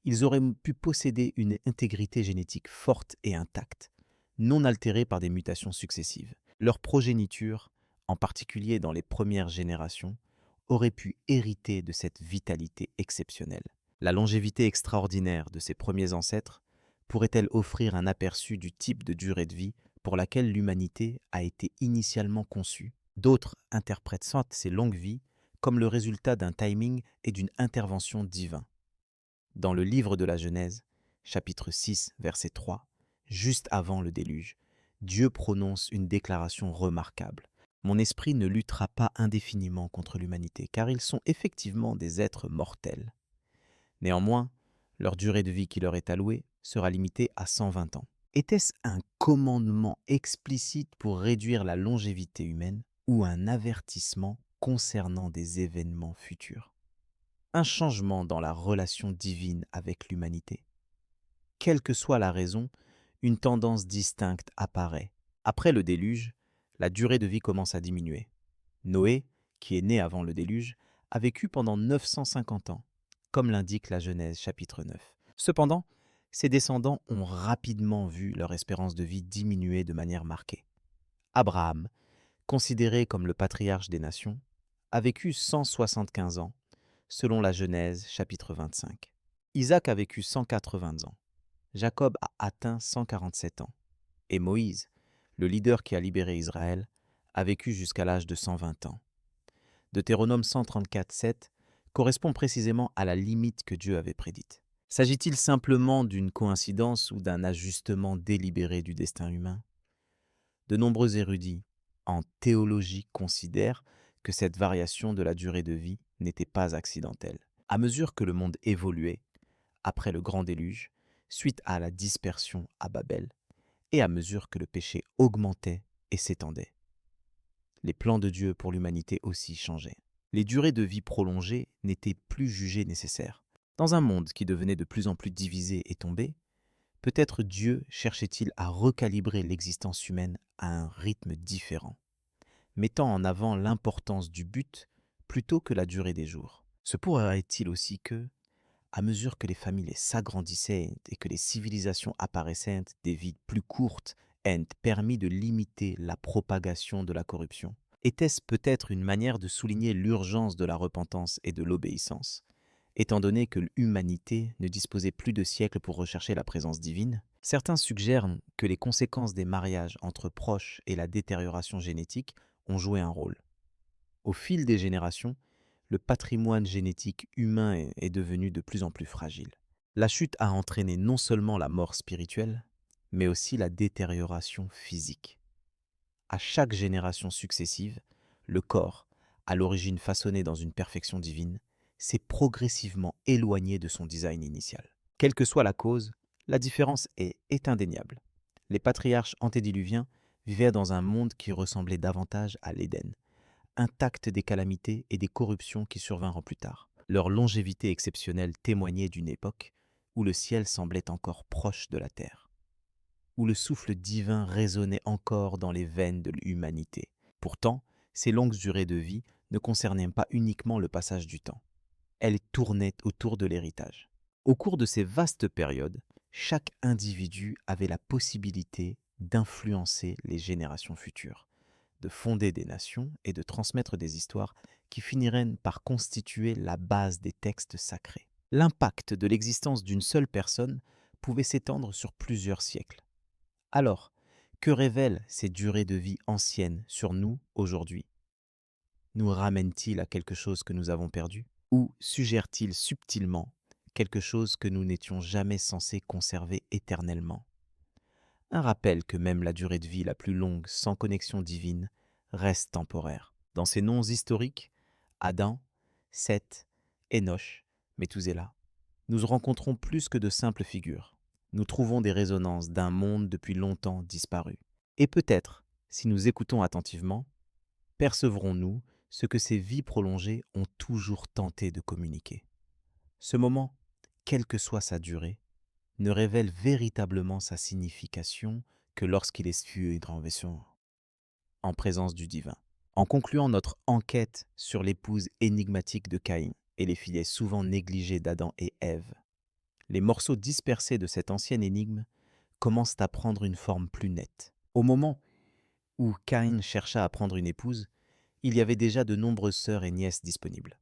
ils auraient pu posséder une intégrité génétique forte et intacte, non altérée par des mutations successives. Leur progéniture, en particulier dans les premières générations, aurait pu hériter de cette vitalité exceptionnelle. La longévité extraordinaire de ces premiers ancêtres pourrait-elle offrir un aperçu du type de durée de vie pour laquelle l'humanité a été initialement conçue? D'autres interprètent ces longues vies comme le résultat d'un timing et d'une intervention divine. Dans le livre de la Genèse, chapitre 6, verset 3, juste avant le déluge, Dieu prononce une déclaration remarquable. Mon esprit ne luttera pas indéfiniment contre l'humanité, car ils sont effectivement des êtres mortels. Néanmoins, leur durée de vie qui leur est allouée sera limitée à 120 ans. Était-ce un commandement explicite pour réduire la longévité humaine ou un avertissement concernant des événements futurs? Un changement dans la relation divine avec l'humanité. Quelle que soit la raison, une tendance distincte apparaît. Après le déluge, la durée de vie commence à diminuer. Noé, qui est né avant le déluge, a vécu pendant 950 ans, comme l'indique la Genèse chapitre 9. Cependant, ses descendants ont rapidement vu leur espérance de vie diminuer de manière marquée. Abraham, considéré comme le patriarche des nations, a vécu 175 ans, selon la Genèse chapitre 25. Isaac a vécu 180 ans. Jacob a atteint 147 ans. Et Moïse, le leader qui a libéré Israël, a vécu jusqu'à l'âge de 120 ans. Deutéronome 134, 7 correspond précisément à la limite que Dieu avait prédite. S'agit-il simplement d'une coïncidence ou d'un ajustement délibéré du destin humain? De nombreux érudits en théologie considèrent que cette variation de la durée de vie n'était pas accidentelle. À mesure que le monde évoluait, après le grand déluge, suite à la dispersion à Babel, et à mesure que le péché augmentait et s'étendait, les plans de Dieu pour l'humanité aussi changeaient. Les durées de vie prolongées n'étaient plus jugées nécessaires. Dans un monde qui devenait de plus en plus divisé et tombé, peut-être Dieu cherchait-il à recalibrer l'existence humaine à un rythme différent, mettant en avant l'importance du but plutôt que la durée des jours. Se pourrait-il aussi que, à mesure que les familles s'agrandissaient et que les civilisations apparaissaient, des vies plus courtes aient permis de limiter la propagation de la corruption? Était-ce peut-être une manière de souligner l'urgence de la repentance et de l'obéissance, étant donné que l'humanité ne disposait plus de siècles pour rechercher la présence divine? Certains suggèrent que les conséquences des mariages entre proches et la détérioration génétique ont joué un rôle. Au fil des générations, le patrimoine génétique humain est devenu de plus en plus fragile. La chute a entraîné non seulement la mort spirituelle, mais aussi la détérioration physique. À chaque génération successive, le corps, à l'origine façonné dans une perfection divine, s'est progressivement éloigné de son design initial. Quelle que soit la cause, la différence est indéniable. Les patriarches antédiluviens vivaient dans un monde qui ressemblait davantage à l'Éden, intact des calamités et des corruptions qui survinrent plus tard. Leur longévité exceptionnelle témoignait d'une époque où le ciel semblait encore proche de la terre, où le souffle divin résonnait encore dans les veines de l'humanité. Pourtant, ces longues durées de vie ne concernaient pas uniquement le passage du temps. Elles tournaient autour de l'héritage. Au cours de ces vastes périodes, chaque individu avait la possibilité d'influencer les générations futures, de fonder des nations et de transmettre des histoires qui finiraient par constituer la base des textes sacrés. L'impact de l'existence d'une seule personne pouvait s'étendre sur plusieurs siècles. Alors, que révèlent ces durées de vie anciennes sur nous aujourd'hui? Nous ramènent-ils à quelque chose que nous avons perdu? Ou suggèrent-ils subtilement quelque chose que nous n'étions jamais censés conserver éternellement? Un rappel que même la durée de vie la plus longue sans connexion divine reste temporaire. Dans ces noms historiques, Adam, Seth, Enoch, Méthouséla, nous rencontrons plus que de simples figures. Nous trouvons des résonances d'un monde depuis longtemps disparu. Et peut-être, si nous écoutons attentivement, percevrons-nous ce que ces vies prolongées ont toujours tenté de communiquer. Ce moment, quelle que soit sa durée, ne révèle véritablement sa signification que lorsqu'il est su en version en présence du divin. En concluant notre enquête sur l'épouse énigmatique de Caïn et les filets souvent négligés d'Adam et Ève, les morceaux dispersés de cette ancienne énigme commencent à prendre une forme plus nette. Au moment où Caïn chercha à prendre une épouse, il y avait déjà de nombreuses sœurs et nièces disponibles.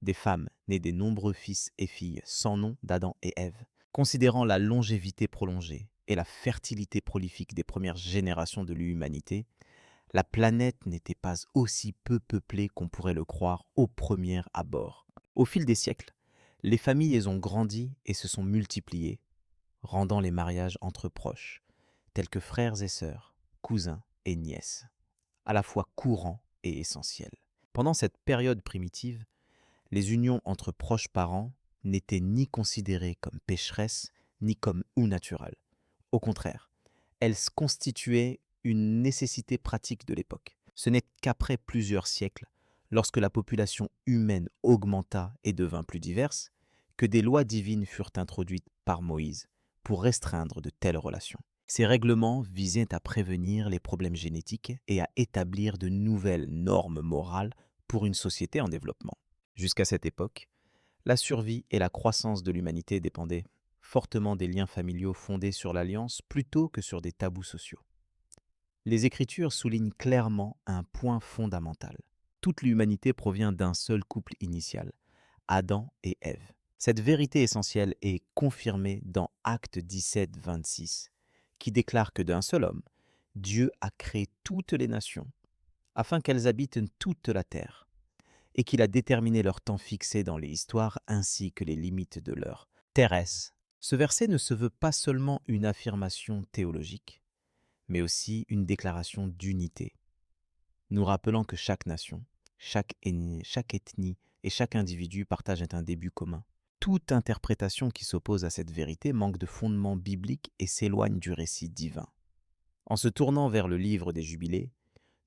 Des femmes nées des nombreux fils et filles sans nom d'Adam et Ève. Considérant la longévité prolongée et la fertilité prolifique des premières générations de l'humanité, la planète n'était pas aussi peu peuplée qu'on pourrait le croire au premier abord. Au fil des siècles, les familles ont grandi et se sont multipliées, rendant les mariages entre proches, tels que frères et sœurs, cousins et nièces, à la fois courants et essentiels. Pendant cette période primitive, les unions entre proches parents n'étaient ni considérées comme pécheresses, ni comme ou naturelles. Au contraire, elles constituaient une nécessité pratique de l'époque. Ce n'est qu'après plusieurs siècles, lorsque la population humaine augmenta et devint plus diverse, que des lois divines furent introduites par Moïse pour restreindre de telles relations. Ces règlements visaient à prévenir les problèmes génétiques et à établir de nouvelles normes morales pour une société en développement. Jusqu'à cette époque, la survie et la croissance de l'humanité dépendaient fortement des liens familiaux fondés sur l'alliance plutôt que sur des tabous sociaux. Les Écritures soulignent clairement un point fondamental. Toute l'humanité provient d'un seul couple initial, Adam et Ève. Cette vérité essentielle est confirmée dans Actes 17, 26, qui déclare que d'un seul homme, Dieu a créé toutes les nations, afin qu'elles habitent toute la terre, et qu'il a déterminé leur temps fixé dans les histoires ainsi que les limites de leur terrestre. Ce verset ne se veut pas seulement une affirmation théologique, mais aussi une déclaration d'unité, nous rappelant que chaque nation, chaque ethnie et chaque individu partagent un début commun. Toute interprétation qui s'oppose à cette vérité manque de fondement biblique et s'éloigne du récit divin. En se tournant vers le livre des Jubilés,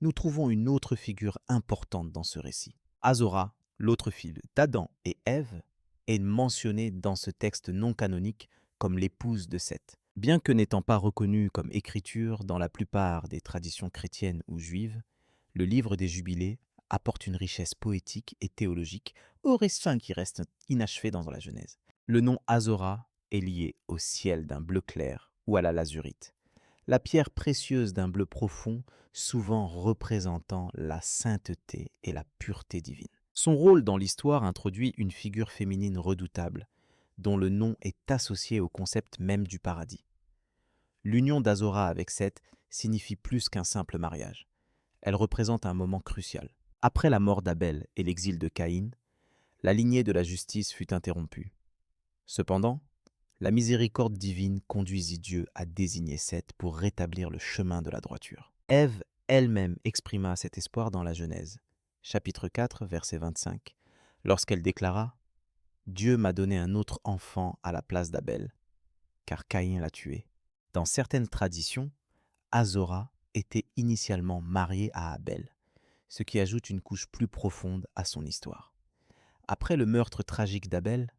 nous trouvons une autre figure importante dans ce récit. Azora, l'autre fille d'Adam et Ève, est mentionnée dans ce texte non canonique comme l'épouse de Seth. Bien que n'étant pas reconnue comme écriture dans la plupart des traditions chrétiennes ou juives, le livre des Jubilés apporte une richesse poétique et théologique au récit qui reste inachevé dans la Genèse. Le nom Azora est lié au ciel d'un bleu clair ou à la lazurite, la pierre précieuse d'un bleu profond, souvent représentant la sainteté et la pureté divine. Son rôle dans l'histoire introduit une figure féminine redoutable, dont le nom est associé au concept même du paradis. L'union d'Azora avec Seth signifie plus qu'un simple mariage. Elle représente un moment crucial. Après la mort d'Abel et l'exil de Caïn, la lignée de la justice fut interrompue. Cependant, la miséricorde divine conduisit Dieu à désigner Seth pour rétablir le chemin de la droiture. Ève elle-même exprima cet espoir dans la Genèse, chapitre 4, verset 25, lorsqu'elle déclara « Dieu m'a donné un autre enfant à la place d'Abel, car Caïn l'a tué. » Dans certaines traditions, Azora était initialement mariée à Abel, ce qui ajoute une couche plus profonde à son histoire. Après le meurtre tragique d'Abel,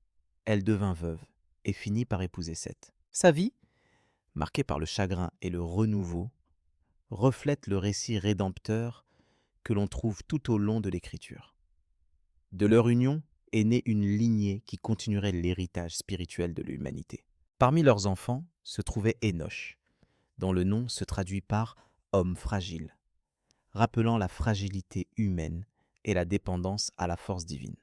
elle devint veuve et finit par épouser Seth. Sa vie, marquée par le chagrin et le renouveau, reflète le récit rédempteur que l'on trouve tout au long de l'Écriture. De leur union est née une lignée qui continuerait l'héritage spirituel de l'humanité. Parmi leurs enfants se trouvait Énoch, dont le nom se traduit par « homme fragile », rappelant la fragilité humaine et la dépendance à la force divine.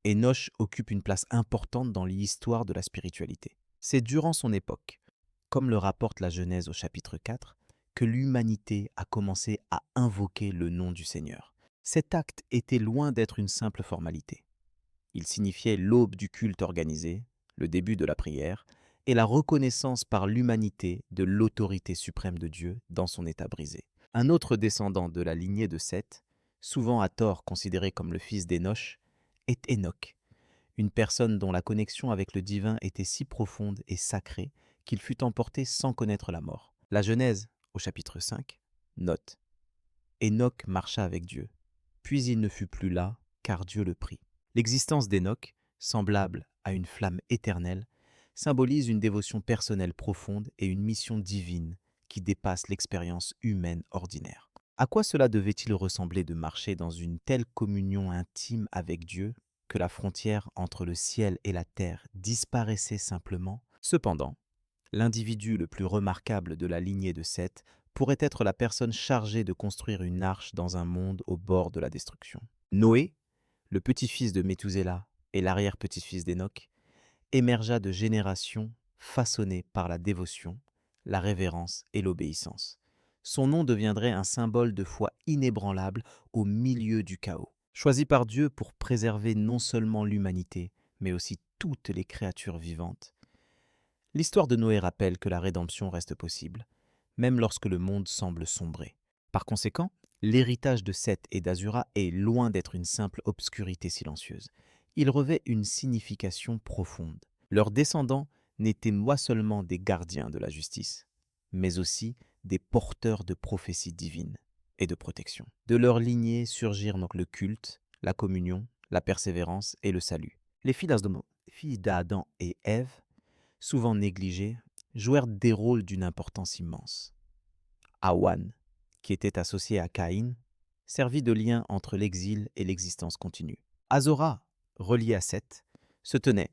Énoch occupe une place importante dans l'histoire de la spiritualité. C'est durant son époque, comme le rapporte la Genèse au chapitre 4, que l'humanité a commencé à invoquer le nom du Seigneur. Cet acte était loin d'être une simple formalité. Il signifiait l'aube du culte organisé, le début de la prière, et la reconnaissance par l'humanité de l'autorité suprême de Dieu dans son état brisé. Un autre descendant de la lignée de Seth, souvent à tort considéré comme le fils d'Énoch, est Enoch, une personne dont la connexion avec le divin était si profonde et sacrée qu'il fut emporté sans connaître la mort. La Genèse, au chapitre 5, note « Enoch marcha avec Dieu, puis il ne fut plus là, car Dieu le prit. » L'existence d'Enoch, semblable à une flamme éternelle, symbolise une dévotion personnelle profonde et une mission divine qui dépasse l'expérience humaine ordinaire. À quoi cela devait-il ressembler de marcher dans une telle communion intime avec Dieu que la frontière entre le ciel et la terre disparaissait simplement? Cependant, l'individu le plus remarquable de la lignée de Seth pourrait être la personne chargée de construire une arche dans un monde au bord de la destruction. Noé, le petit-fils de Méthusélah et l'arrière-petit-fils d'Enoch, émergea de générations façonnées par la dévotion, la révérence et l'obéissance. Son nom deviendrait un symbole de foi inébranlable au milieu du chaos. Choisi par Dieu pour préserver non seulement l'humanité, mais aussi toutes les créatures vivantes, l'histoire de Noé rappelle que la rédemption reste possible, même lorsque le monde semble sombrer. Par conséquent, l'héritage de Seth et d'Azura est loin d'être une simple obscurité silencieuse. Il revêt une signification profonde. Leurs descendants n'étaient pas seulement des gardiens de la justice, mais aussi des porteurs de prophéties divines et de protection. De leur lignée surgirent donc le culte, la communion, la persévérance et le salut. Les filles d'Adam et Ève, souvent négligées, jouèrent des rôles d'une importance immense. Hawan, qui était associé à Caïn, servit de lien entre l'exil et l'existence continue. Azora, relié à Seth, se tenait,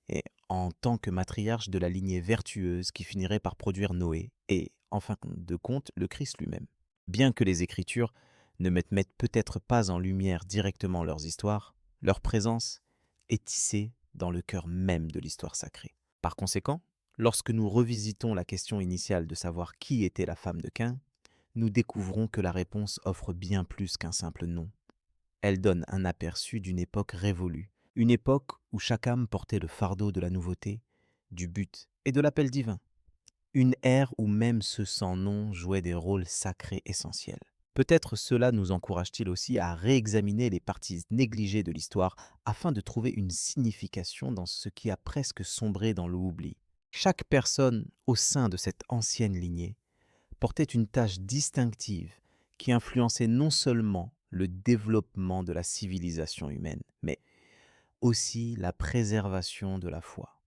et en tant que matriarche de la lignée vertueuse qui finirait par produire Noé et, en fin de compte, le Christ lui-même. Bien que les Écritures ne mettent peut-être pas en lumière directement leurs histoires, leur présence est tissée dans le cœur même de l'histoire sacrée. Par conséquent, lorsque nous revisitons la question initiale de savoir qui était la femme de Caïn, nous découvrons que la réponse offre bien plus qu'un simple nom. Elle donne un aperçu d'une époque révolue, une époque où chaque âme portait le fardeau de la nouveauté, du but et de l'appel divin. Une ère où même ceux sans nom jouaient des rôles sacrés essentiels. Peut-être cela nous encourage-t-il aussi à réexaminer les parties négligées de l'histoire afin de trouver une signification dans ce qui a presque sombré dans l'oubli. Chaque personne au sein de cette ancienne lignée portait une tâche distinctive qui influençait non seulement le développement de la civilisation humaine, mais aussi la préservation de la foi,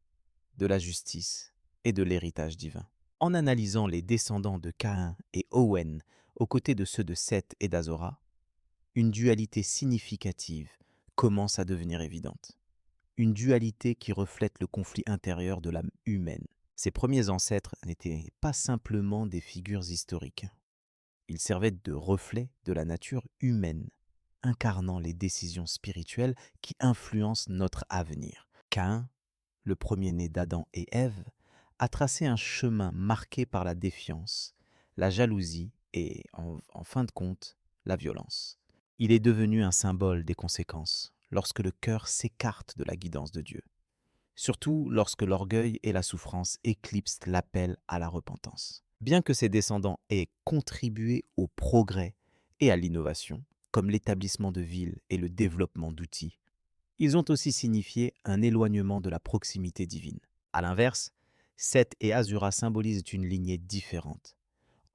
de la justice et de l'héritage divin. En analysant les descendants de Caïn et Owen aux côtés de ceux de Seth et d'Azora, une dualité significative commence à devenir évidente. Une dualité qui reflète le conflit intérieur de l'âme humaine. Ces premiers ancêtres n'étaient pas simplement des figures historiques. Ils servaient de reflets de la nature humaine, incarnant les décisions spirituelles qui influencent notre avenir. Caïn, le premier-né d'Adam et Ève, a tracé un chemin marqué par la défiance, la jalousie et, en fin de compte, la violence. Il est devenu un symbole des conséquences lorsque le cœur s'écarte de la guidance de Dieu, surtout lorsque l'orgueil et la souffrance éclipsent l'appel à la repentance. Bien que ses descendants aient contribué au progrès et à l'innovation, comme l'établissement de villes et le développement d'outils, ils ont aussi signifié un éloignement de la proximité divine. À l'inverse, Seth et Azura symbolisent une lignée différente,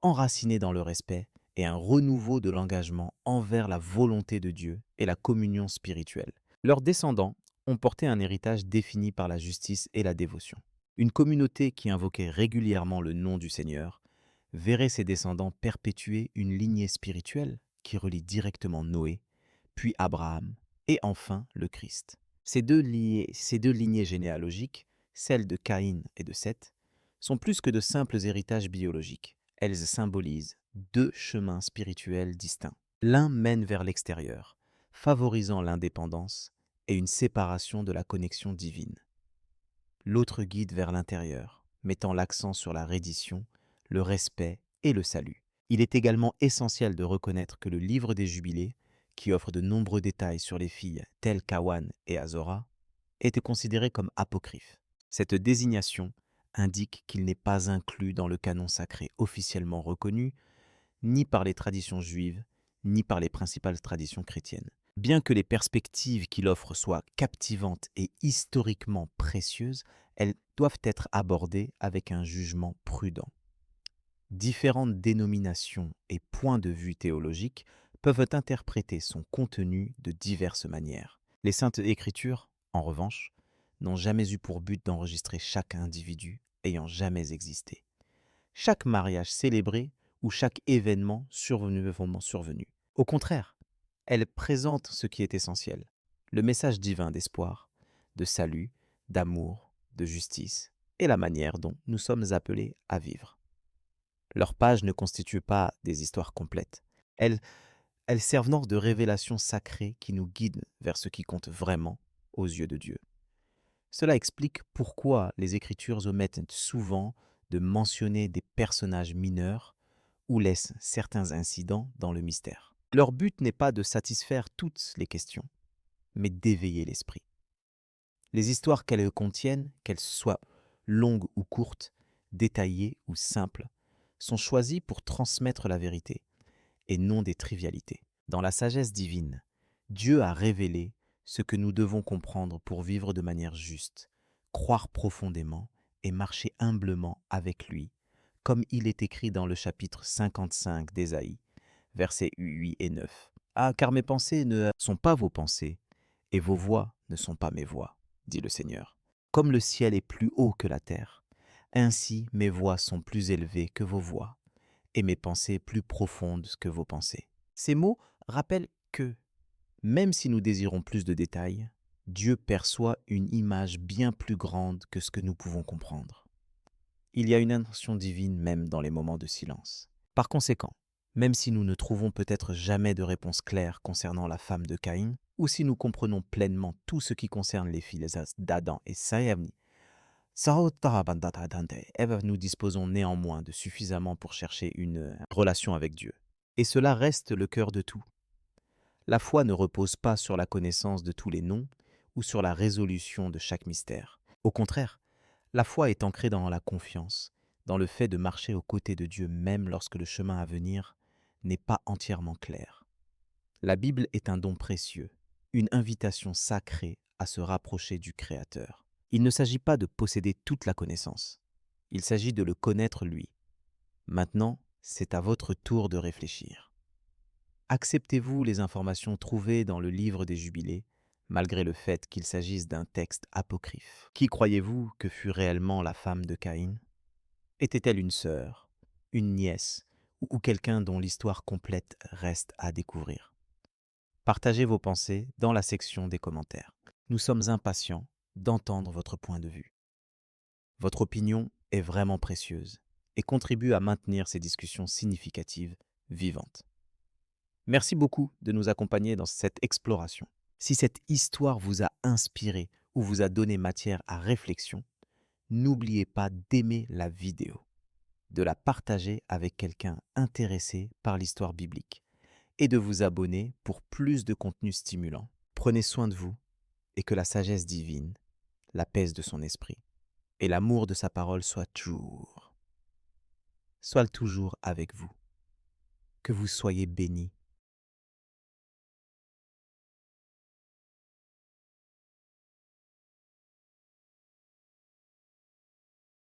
enracinée dans le respect et un renouveau de l'engagement envers la volonté de Dieu et la communion spirituelle. Leurs descendants ont porté un héritage défini par la justice et la dévotion. Une communauté qui invoquait régulièrement le nom du Seigneur verrait ses descendants perpétuer une lignée spirituelle qui relie directement Noé, puis Abraham et enfin le Christ. Ces deux lignées généalogiques, celles de Caïn et de Seth, sont plus que de simples héritages biologiques. Elles symbolisent deux chemins spirituels distincts. L'un mène vers l'extérieur, favorisant l'indépendance et une séparation de la connexion divine. L'autre guide vers l'intérieur, mettant l'accent sur la reddition, le respect et le salut. Il est également essentiel de reconnaître que le livre des Jubilés, qui offre de nombreux détails sur les filles telles qu'Awan et Azora, était considéré comme apocryphe. Cette désignation indique qu'il n'est pas inclus dans le canon sacré officiellement reconnu, ni par les traditions juives, ni par les principales traditions chrétiennes. Bien que les perspectives qu'il offre soient captivantes et historiquement précieuses, elles doivent être abordées avec un jugement prudent. Différentes dénominations et points de vue théologiques peuvent interpréter son contenu de diverses manières. Les Saintes Écritures, en revanche, n'ont jamais eu pour but d'enregistrer chaque individu ayant jamais existé. Chaque mariage célébré ou chaque événement survenu. Au contraire, elle présente ce qui est essentiel, le message divin d'espoir, de salut, d'amour, de justice et la manière dont nous sommes appelés à vivre. Leurs pages ne constituent pas des histoires complètes. Elles, elles servent de révélations sacrées qui nous guident vers ce qui compte vraiment aux yeux de Dieu. Cela explique pourquoi les Écritures omettent souvent de mentionner des personnages mineurs ou laissent certains incidents dans le mystère. Leur but n'est pas de satisfaire toutes les questions, mais d'éveiller l'esprit. Les histoires qu'elles contiennent, qu'elles soient longues ou courtes, détaillées ou simples, sont choisies pour transmettre la vérité et non des trivialités. Dans la sagesse divine, Dieu a révélé ce que nous devons comprendre pour vivre de manière juste, croire profondément et marcher humblement avec lui, comme il est écrit dans le chapitre 55 d'Ésaïe, versets 8 et 9. Ah, car mes pensées ne sont pas vos pensées, et vos voix ne sont pas mes voix, dit le Seigneur. Comme le ciel est plus haut que la terre, ainsi mes voix sont plus élevées que vos voix, et mes pensées plus profondes que vos pensées. Ces mots rappellent que, même si nous désirons plus de détails, Dieu perçoit une image bien plus grande que ce que nous pouvons comprendre. Il y a une intention divine même dans les moments de silence. Par conséquent, même si nous ne trouvons peut-être jamais de réponse claire concernant la femme de Caïn, ou si nous comprenons pleinement tout ce qui concerne les filles d'Adam et Saïavni, nous disposons néanmoins de suffisamment pour chercher une relation avec Dieu. Et cela reste le cœur de tout. La foi ne repose pas sur la connaissance de tous les noms ou sur la résolution de chaque mystère. Au contraire, la foi est ancrée dans la confiance, dans le fait de marcher aux côtés de Dieu même lorsque le chemin à venir n'est pas entièrement clair. La Bible est un don précieux, une invitation sacrée à se rapprocher du Créateur. Il ne s'agit pas de posséder toute la connaissance, il s'agit de le connaître lui. Maintenant, c'est à votre tour de réfléchir. Acceptez-vous les informations trouvées dans le livre des Jubilés, malgré le fait qu'il s'agisse d'un texte apocryphe? Qui croyez-vous que fut réellement la femme de Caïn? Était-elle une sœur, une nièce ou quelqu'un dont l'histoire complète reste à découvrir? Partagez vos pensées dans la section des commentaires. Nous sommes impatients d'entendre votre point de vue. Votre opinion est vraiment précieuse et contribue à maintenir ces discussions significatives vivantes. Merci beaucoup de nous accompagner dans cette exploration. Si cette histoire vous a inspiré ou vous a donné matière à réflexion, n'oubliez pas d'aimer la vidéo, de la partager avec quelqu'un intéressé par l'histoire biblique et de vous abonner pour plus de contenu stimulant. Prenez soin de vous et que la sagesse divine, la paix de son esprit et l'amour de sa parole soient toujours avec vous. Que vous soyez bénis